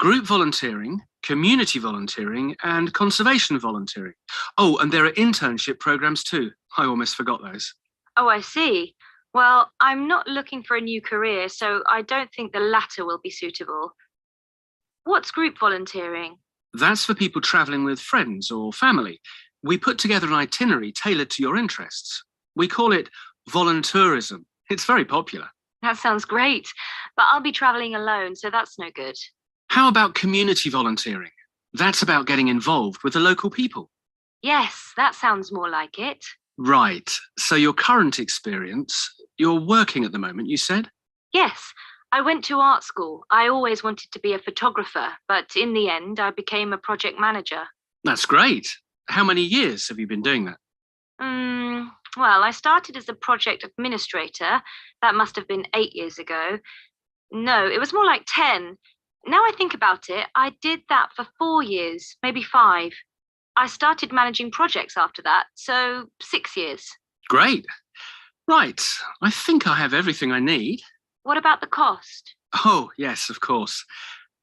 Group volunteering, community volunteering, and conservation volunteering. Oh, and there are internship programs too. I almost forgot those.
Oh, I see. Well, I'm not looking for a new career, so I don't think the latter will be suitable. What's group volunteering?
That's for people travelling with friends or family. We put together an itinerary tailored to your interests. We call it voluntourism. It's very popular.
That sounds great, but I'll be travelling alone, so that's no good.
How about community volunteering? That's about getting involved with the local people.
Yes, that sounds more like it.
Right. So your current experience, you're working at the moment, you said?
Yes, I went to art school. I always wanted to be a photographer, but in the end, I became a project manager.
That's great. How many years have you been doing that?
Well, I started as a project administrator. That must have been 8 years ago. No, it was more like 10. Now I think about it, I did that for 4 years, maybe 5. I started managing projects after that, so 6 years.
Great. Right. I think I have everything I need.
What about the cost?
Oh, yes, of course.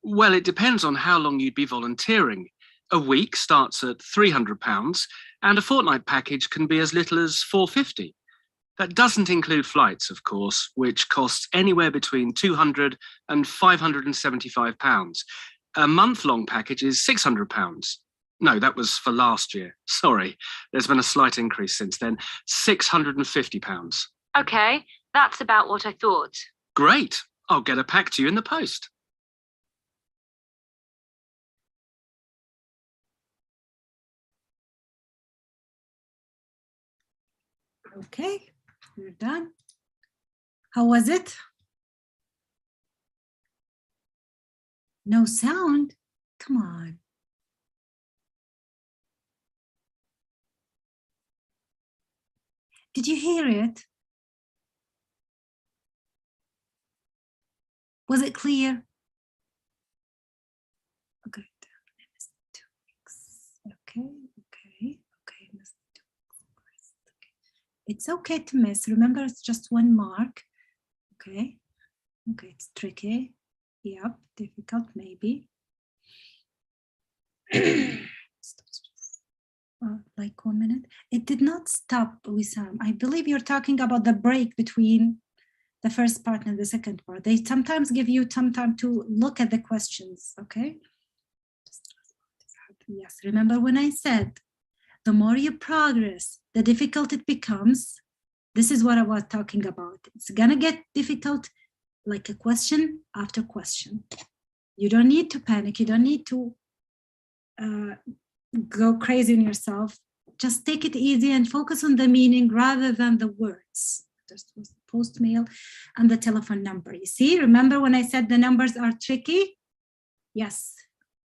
Well, it depends on how long you'd be volunteering. A week starts at £300 and a fortnight package can be as little as £450. That doesn't include flights, of course, which costs anywhere between £200 and £575. A month-long package is £600. No, that was for last year. Sorry, there's been a slight increase since then. £650.
Okay, that's about what I thought.
Great. I'll get a pack to you in the post.
Okay, you're done. How was it? No sound? Come on. Did you hear it? Was it clear? Okay. Okay. It's okay to miss. Remember, it's just 1 mark. Okay. Okay, it's tricky. Yep, difficult maybe. Like 1 minute. It did not stop, Wissam. I believe you're talking about the break between the first part and the second part. They sometimes give you some time to look at the questions, okay? Yes, remember when I said, the more you progress, the difficult it becomes. This is what I was talking about. It's gonna get difficult, like a question after question. You don't need to panic. You don't need to go crazy on yourself. Just take it easy and focus on the meaning rather than the words. This was the post mail and the telephone number. You see, remember when I said the numbers are tricky? Yes,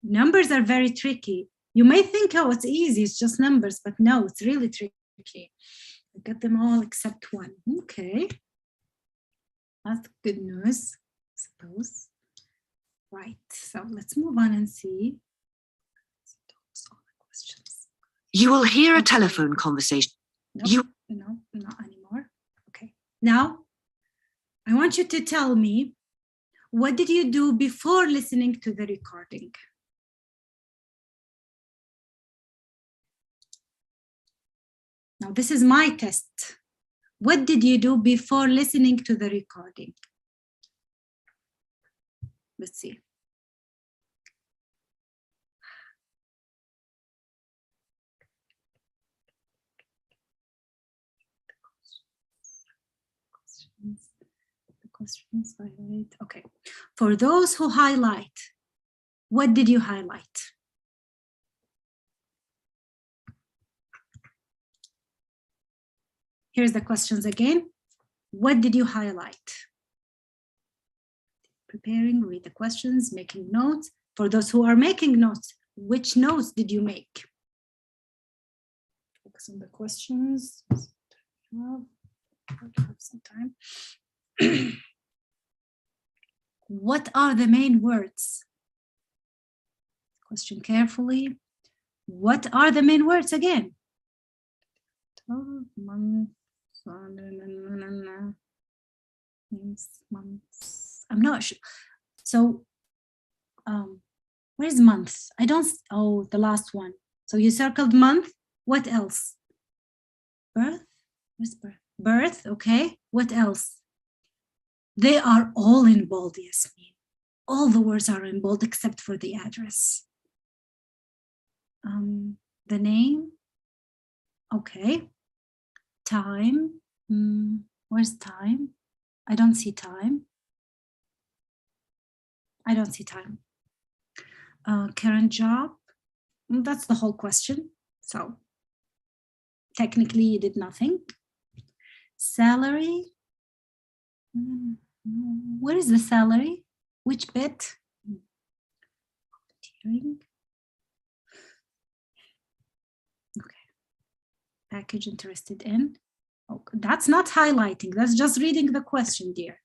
numbers are very tricky. You may think, oh, it's easy, it's just numbers, but no, it's really tricky. I got them all except 1. Okay. That's good news, I suppose. Right, so let's move on and see.
You will hear a telephone conversation.
No, not anymore. Okay. Now, I want you to tell me, what did you do before listening to the recording? Now, this is my test. What did you do before listening to the recording? Let's see. The questions highlight. Okay. For those who highlight, what did you highlight? Here's the questions again. What did you highlight? Preparing, read the questions, making notes. For those who are making notes, which notes did you make? Focus on the questions. Have some time. What are the main words? Question carefully. What are the main words again? 12 months. Months. I'm not sure. So, where's month? I don't. Oh, the last one. So you circled month. What else? Birth. Where's birth? Birth. Okay. What else? They are all in bold, Yasmin. All the words are in bold except for the address. The name. Okay. Time. Where's time? I don't see time. I don't see time. Current job. That's the whole question. So technically you did nothing. Salary. Where is the salary? Which bit? Okay. Package interested in. Oh, that's not highlighting. That's just reading the question, dear.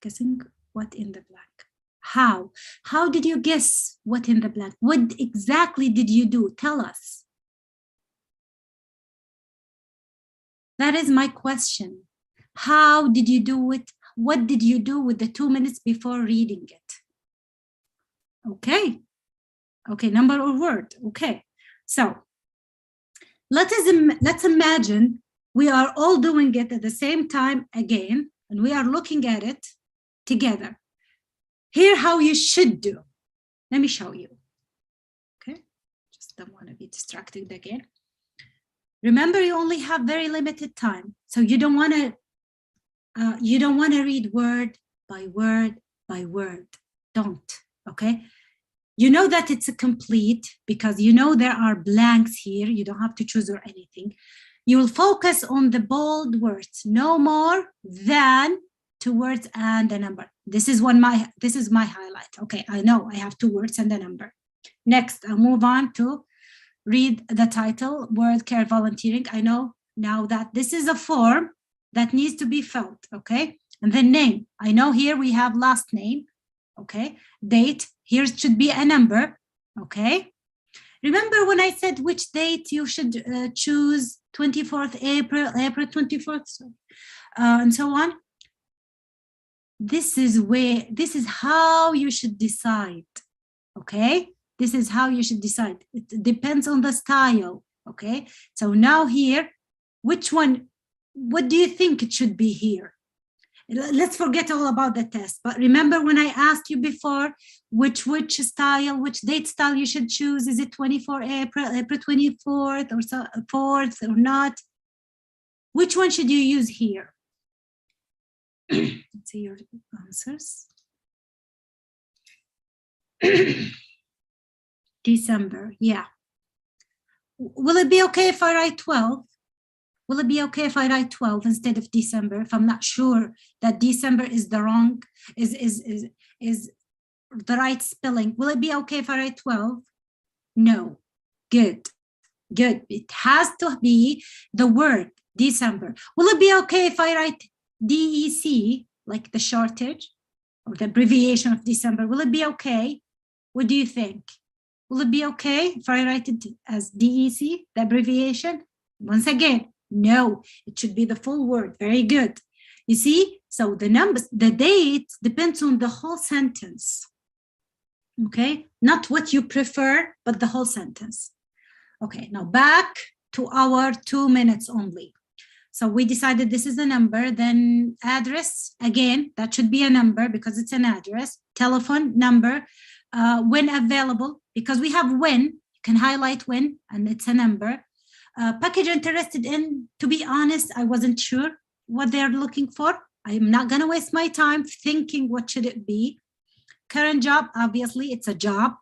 Guessing what in the blank. How? How did you guess what in the blank? What exactly did you do? Tell us. That is my question. How did you do it? What did you do with the 2 minutes before reading it? Okay. Okay, number or word. Okay. So let's imagine we are all doing it at the same time again, and we are looking at it together. Here how you should do. Let me show you. Okay. Just don't want to be distracted again. Remember, you only have very limited time, so you don't want to read word by word by word. Don't. Okay. You know that it's a complete because you know there are blanks here. You don't have to choose or anything. You will focus on the bold words, no more than 2 words and a number. This is my highlight. Okay, I know I have 2 words and a number. Next, I'll move on to read the title, World Care Volunteering. I know now that this is a form that needs to be filled, okay? And then name. I know here we have last name, okay? Date, here should be a number, okay? Remember when I said which date you should choose 24th April, April 24th, and so on? This is how you should decide, okay? This is how you should decide. It depends on the style, okay? So now here, which one, what do you think it should be here? Let's forget all about the test, but remember when I asked you before, which style, which date style you should choose? Is it 24 April, April 24th, or 4th, or not? Which one should you use here? Let's see your answers. December, yeah. Will it be okay if I write 12? Will it be okay if I write 12 instead of December if I'm not sure that December is the wrong, is the right spelling? Will it be okay if I write 12? No. Good. Good. It has to be the word December. Will it be okay if I write DEC, like the shortage or the abbreviation of December? Will it be okay? What do you think? Will it be okay if I write it as DEC, the abbreviation? Once again, no, it should be the full word. Very good. You see, so the numbers, the date depends on the whole sentence. Okay, not what you prefer, but the whole sentence. Okay, now back to our 2 minutes only. So we decided this is a number, then address, again, that should be a number because it's an address, telephone number, when available, because we have when, you can highlight when, and it's a number. Package interested in, to be honest, I wasn't sure what they're looking for. I'm not gonna waste my time thinking what should it be. Current job, obviously it's a job.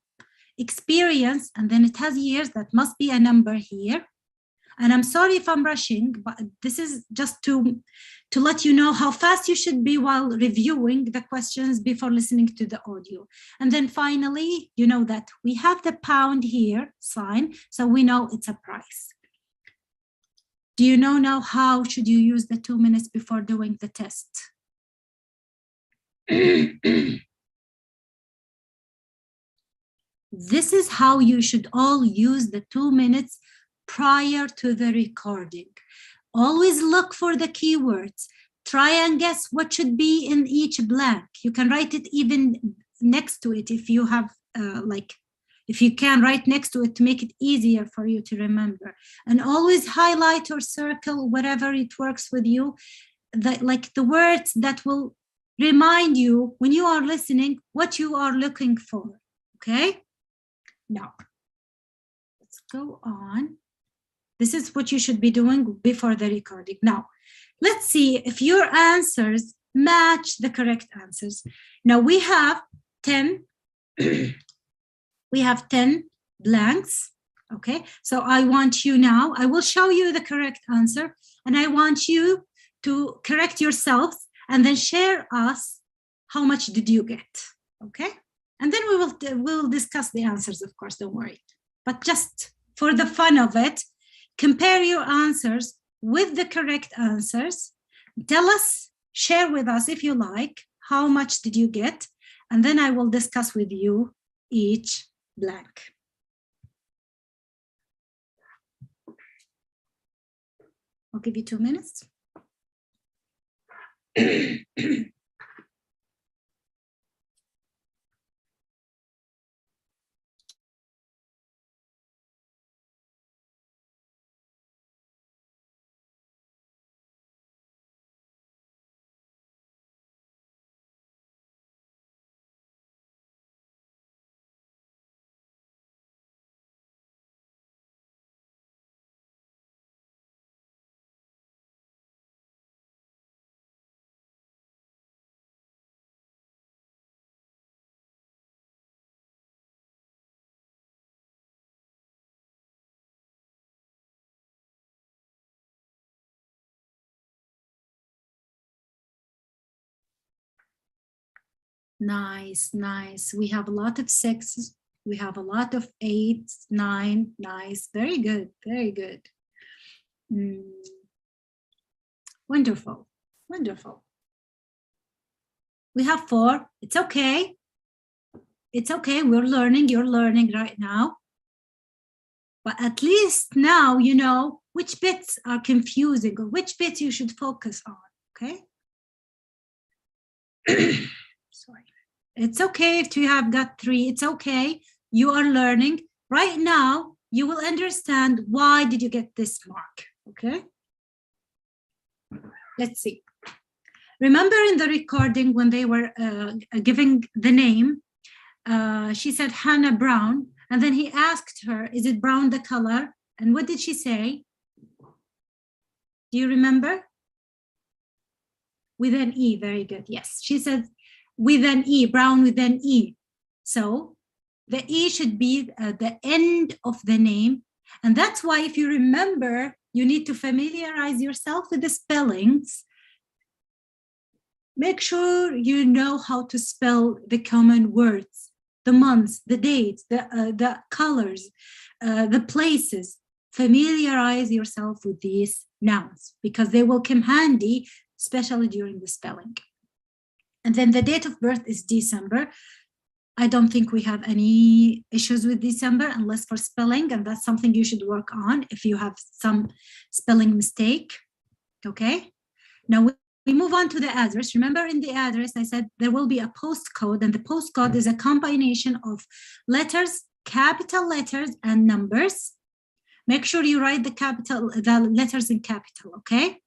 Experience, and then it has years, that must be a number here. And I'm sorry if I'm rushing, but this is just to let you know how fast you should be while reviewing the questions before listening to the audio. And then finally, you know that we have the pound here sign, so we know it's a price. Do you know now how should you use the 2 minutes before doing the test? This is how you should all use the 2 minutes prior to the recording. Always look for the keywords. Try and guess what should be in each blank. You can write it even next to it if you have if you can write next to it to make it easier for you to remember. And always highlight or circle wherever it works with you, like the words that will remind you when you are listening what you are looking for, okay? Now, let's go on. This is what you should be doing before the recording. Now, let's see if your answers match the correct answers. Now we have 10, we have 10 blanks, okay? So I want you now, I will show you the correct answer, and I want you to correct yourselves and then share us how much did you get, okay? And then we'll discuss the answers, of course, don't worry. But just for the fun of it, compare your answers with the correct answers. Tell us, share with us if you like, how much did you get? And then I will discuss with you each blank. I'll give you 2 minutes. Nice, nice. We have a lot of 6s. We have a lot of 8s, 9. Nice. Very good. Very good. Wonderful. Wonderful. We have 4. It's okay. It's okay. We're learning. You're learning right now. But at least now you know which bits are confusing or which bits you should focus on. Okay. Sorry. It's okay if you have got 3. It's okay. You are learning. Right now, you will understand why did you get this mark. Okay. Let's see. Remember in the recording when they were giving the name, she said Hannah Brown, and then he asked her, is it brown the color? And what did she say? Do you remember? With an E, very good. Yes, she said with an E, brown with an E. So the E should be at the end of the name. And that's why if you remember, you need to familiarize yourself with the spellings. Make sure you know how to spell the common words, the months, the dates, the colors, the places. Familiarize yourself with these nouns because they will come handy, especially during the spelling. And then the date of birth is December. I don't think we have any issues with December unless for spelling, and that's something you should work on if you have some spelling mistake. Okay. Now we move on to the address. Remember in the address, I said there will be a postcode, and the postcode is a combination of letters, capital letters, and numbers. Make sure you write the letters in capital, okay?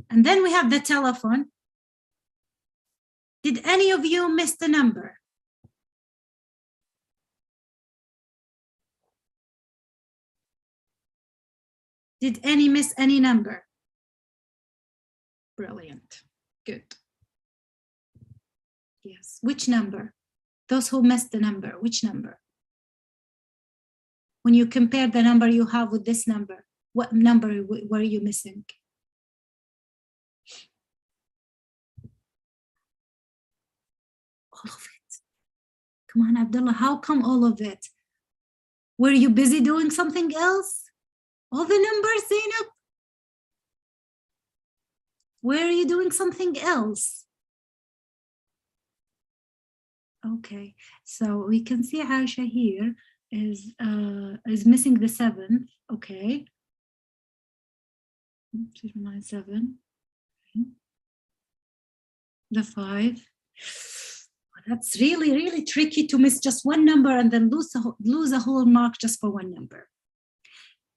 And then we have the telephone. Did any of you miss the number? Did any miss any number? Brilliant. Good. Yes. Which number? Those who missed the number, which number? When you compare the number you have with this number, what number were you missing? All of it. Come on, Abdullah, how come all of it? Were you busy doing something else? All the numbers, Zainab? Were you doing something else? Okay, so we can see Aisha here is missing the 7th. Okay. 7. The 5. That's really, really tricky to miss just one number and then lose a whole mark just for one number.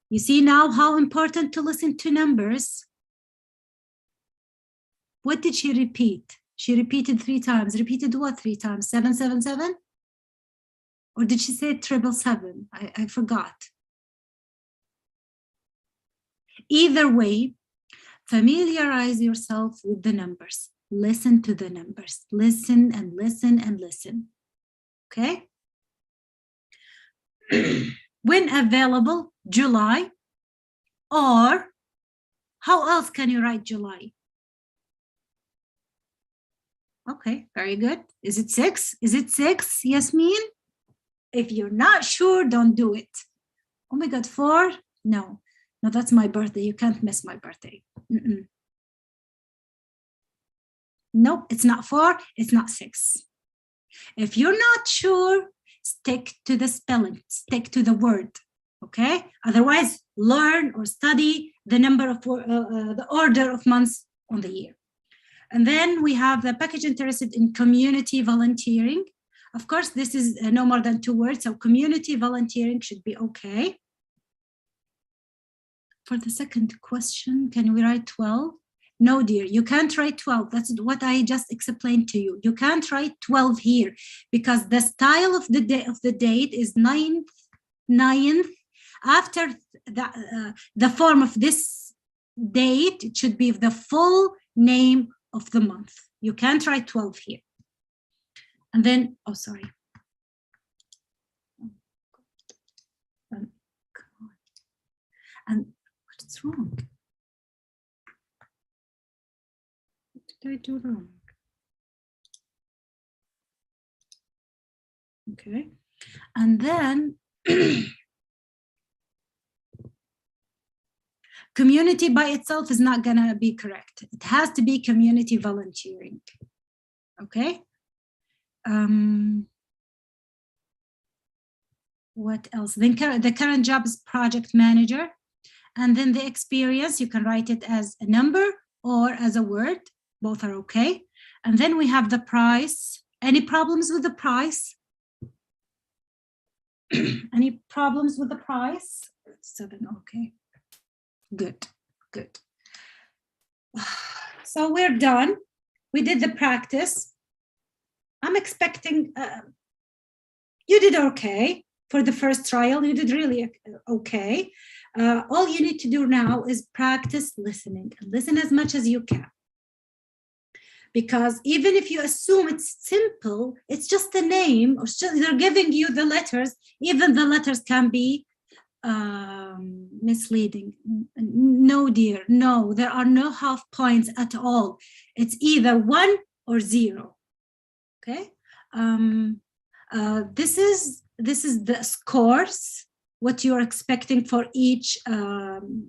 You see now how important to listen to numbers. What did she repeat? She repeated 3 times. Repeated what 3 times? 777? Or did she say 777? I forgot. Either way, familiarize yourself with the numbers. Listen to the numbers. Listen and listen and listen. Okay? When available, July. Or how else can you write July? Okay, very good. Is it 6? Is it 6, Yasmin? If you're not sure, don't do it. Oh my God, 4? No, that's my birthday. You can't miss my birthday. Nope, it's not 4, it's not 6. If you're not sure, stick to the spelling, stick to the word, okay? Otherwise, learn or study the number of the order of months on the year. And then we have the package interested in community volunteering. Of course, this is no more than 2 words, so community volunteering should be okay. For the second question, can we write 12? No, dear, you can't write 12. That's what I just explained to you. You can't write 12 here because the style of the date is 9th. After the form of this date, it should be the full name of the month. You can't write 12 here. And then, oh, sorry. And what's wrong? What did I do wrong? Okay. And then community by itself is not gonna be correct. It has to be community volunteering. Okay. What else? Then the current job is project manager. And then the experience, you can write it as a number or as a word. Both are okay. And then we have the price. Any problems with the price? Any problems with the price? 7, okay. Good, good. So we're done. We did the practice. I'm expecting you did okay for the first trial. You did really okay. All you need to do now is practice listening. Listen as much as you can. Because even if you assume it's simple, it's just a name, or they're giving you the letters. Even the letters can be misleading. No, dear, no, there are no half points at all. It's either 1 or 0. Okay. This is the scores, what you're expecting for each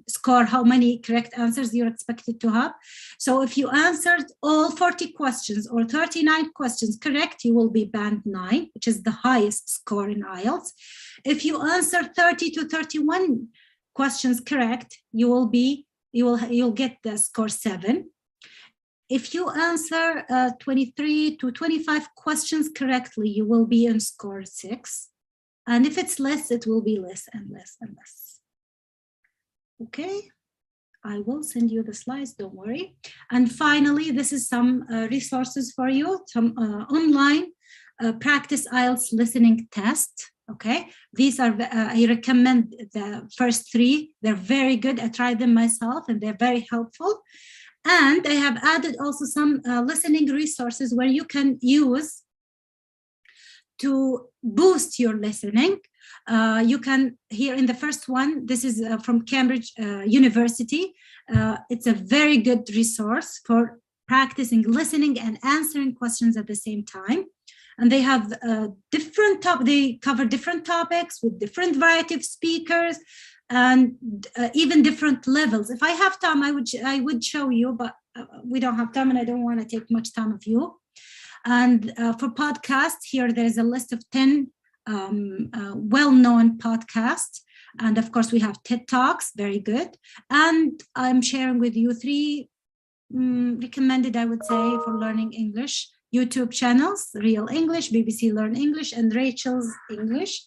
score, how many correct answers you're expected to have. So if you answered all 40 questions or 39 questions correct, you will be band 9, which is the highest score in IELTS. If you answer 30 to 31 questions correct, you'll get the score 7. If you answer 23 to 25 questions correctly, you will be in score 6. And if it's less, it will be less and less and less. Okay, I will send you the slides, don't worry. And finally, this is some resources for you, some online practice IELTS listening test. Okay, these are, I recommend the first 3. They're very good. I tried them myself and they're very helpful. And I have added also some listening resources where you can use to boost your listening. You can, here in the first one, this is from Cambridge University. It's a very good resource for practicing listening and answering questions at the same time. And they have they cover different topics with different variety of speakers and even different levels. If I have time, I would show you, but we don't have time and I don't want to take much time of you. And for podcasts, here there is a list of 10 well-known podcasts. And of course, we have TED Talks, very good. And I'm sharing with you 3 recommended, I would say, for learning English YouTube channels: Real English, BBC Learn English, and Rachel's English.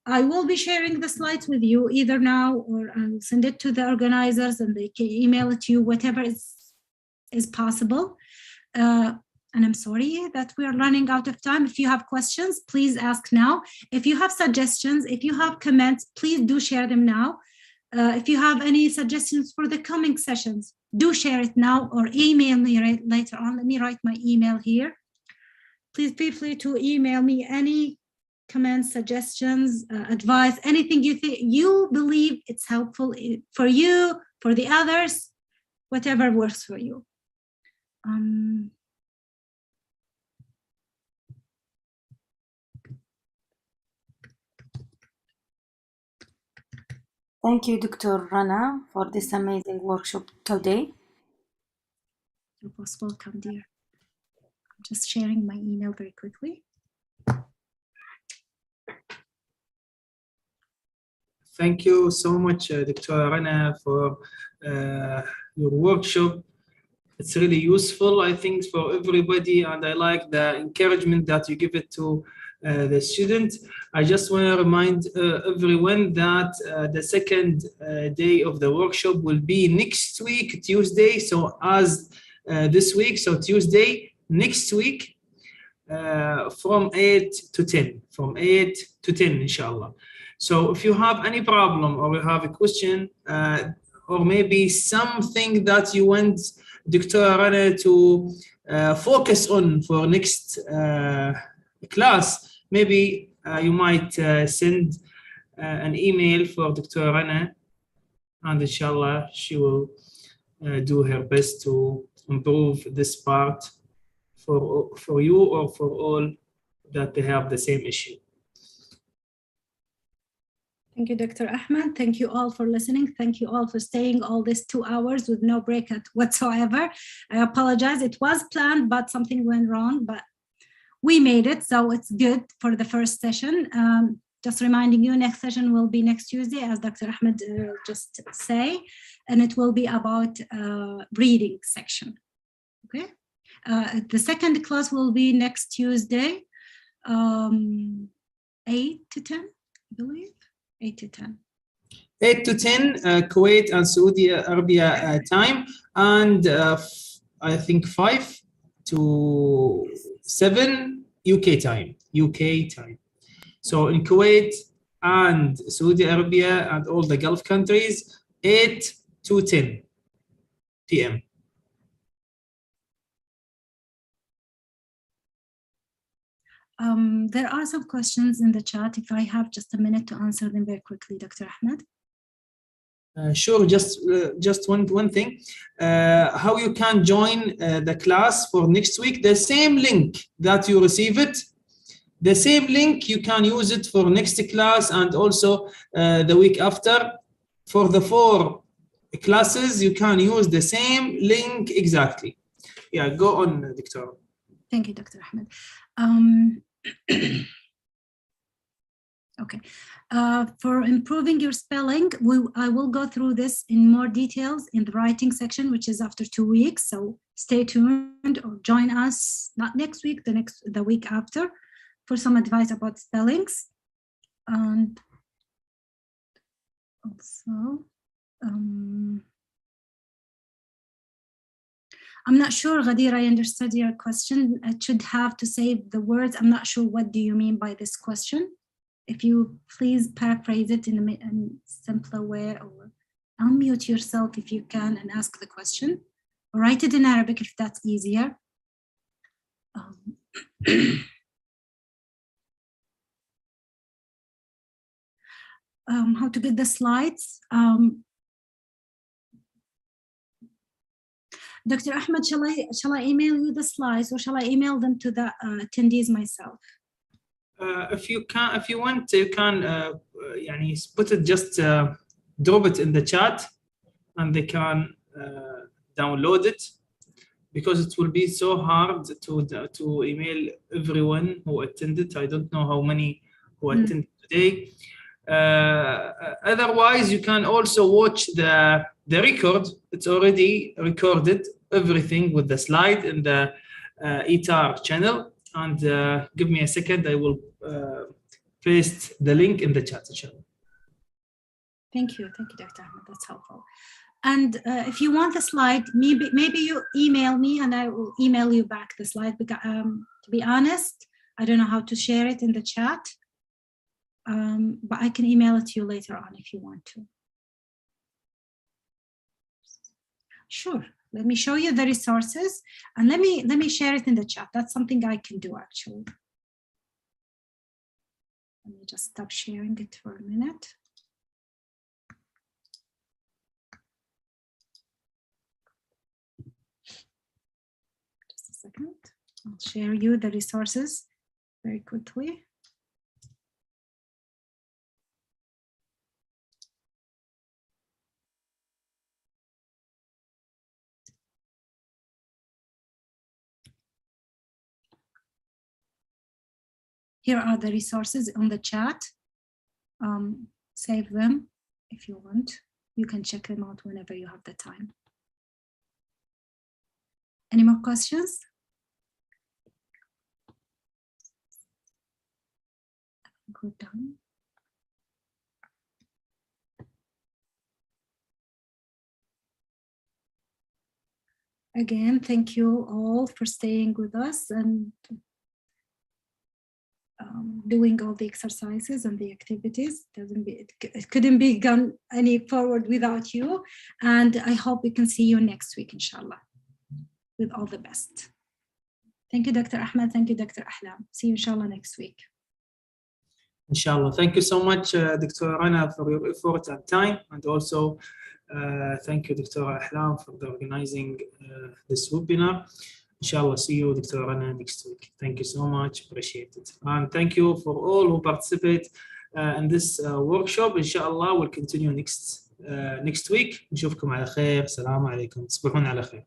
I will be sharing the slides with you either now or I'll send it to the organizers and they can email it to you, whatever is possible. And I'm sorry that we are running out of time. If you have questions, please ask now. If you have suggestions, if you have comments, please do share them now. If you have any suggestions for the coming sessions, do share it now or email me later on. Let me write my email here. Please feel free to email me any comments, suggestions, advice, anything you think you believe it's helpful for you, for the others, whatever works for you.
Thank you, Dr. Rana, for this amazing workshop today.
You're most welcome, dear. I'm just sharing my email very quickly.
Thank you so much, Dr. Rana, for your workshop. It's really useful, I think, for everybody, and I like the encouragement that you give it to the student. I just want to remind everyone that the second day of the workshop will be next week, Tuesday. So as this week, so Tuesday, next week, from 8 to 10, inshallah. So if you have any problem or you have a question or maybe something that you want Dr. Rana to focus on for next class, maybe you might send an email for Dr. Rana, and inshallah she will do her best to improve this part for you or for all that they have the same issue.
Thank you, Dr. Ahmed. Thank you all for listening. Thank you all for staying all these 2 hours with no break whatsoever. I apologize. It was planned, but something went wrong, but we made it. So it's good for the first session. Just reminding you, next session will be next Tuesday, as Dr. Ahmed just say, and it will be about reading section. Okay. The second class will be next Tuesday, 8 to 10, I believe. 8 to 10.
8 to 10 Kuwait and Saudi Arabia time, and I think 5 to 7 UK time. So in Kuwait and Saudi Arabia and all the Gulf countries, 8 to 10 p.m.
There are some questions in the chat. If I have just a minute to answer them very quickly, Dr. Ahmed.
Sure, just one thing. How you can join the class for next week? The same link that you receive it, the same link you can use it for next class and also the week after. For the 4 classes, you can use the same link exactly. Yeah, go on, Dr.
Thank you, Dr. Ahmed. Okay. For improving your spelling, I will go through this in more details in the writing section, which is after 2 weeks. So stay tuned or join us, not next week, the week after, for some advice about spellings. And also, I'm not sure, Ghadir, I understood your question. I should have to save the words. I'm not sure what do you mean by this question. If you please paraphrase it in a simpler way, or unmute yourself if you can and ask the question. Or write it in Arabic if that's easier. How to get the slides. Dr. Ahmed, shall I email you the slides, or shall I email them to the attendees myself?
If you want, you can put it, just drop it in the chat, and they can download it, because it will be so hard to email everyone who attended. I don't know how many who attended today. Otherwise, you can also watch the record. It's already recorded, everything with the slide in the ITAR channel. And give me a second, I will paste the link in the chat channel.
Thank you, Dr. Ahmed, that's helpful. And if you want the slide, maybe you email me and I will email you back the slide. Because, to be honest, I don't know how to share it in the chat, but I can email it to you later on if you want to. Sure. Let me show you the resources, and let me share it in the chat. That's something I can do, actually. Let me just stop sharing it for a minute. Just a second. I'll share you the resources very quickly. Here are the resources on the chat. Save them if you want. You can check them out whenever you have the time. Any more questions? I think we're done. Again, thank you all for staying with us and doing all the exercises and the activities. It couldn't be gone any forward without you. And I hope we can see you next week, inshallah, with all the best. Thank you, Dr. Ahmed. Thank you, Dr. Ahlam. See you, inshallah, next week.
Inshallah. Thank you so much, Dr. Rana, for your effort and time. And also, thank you, Dr. Ahlam, for the organizing this webinar. Inshallah, see you, Dr. Rana, next week. Thank you so much. Appreciate it. And thank you for all who participate in this workshop. Inshallah, we'll continue next week. نشوفكم على خير. السلام عليكم. تصبحون على خير.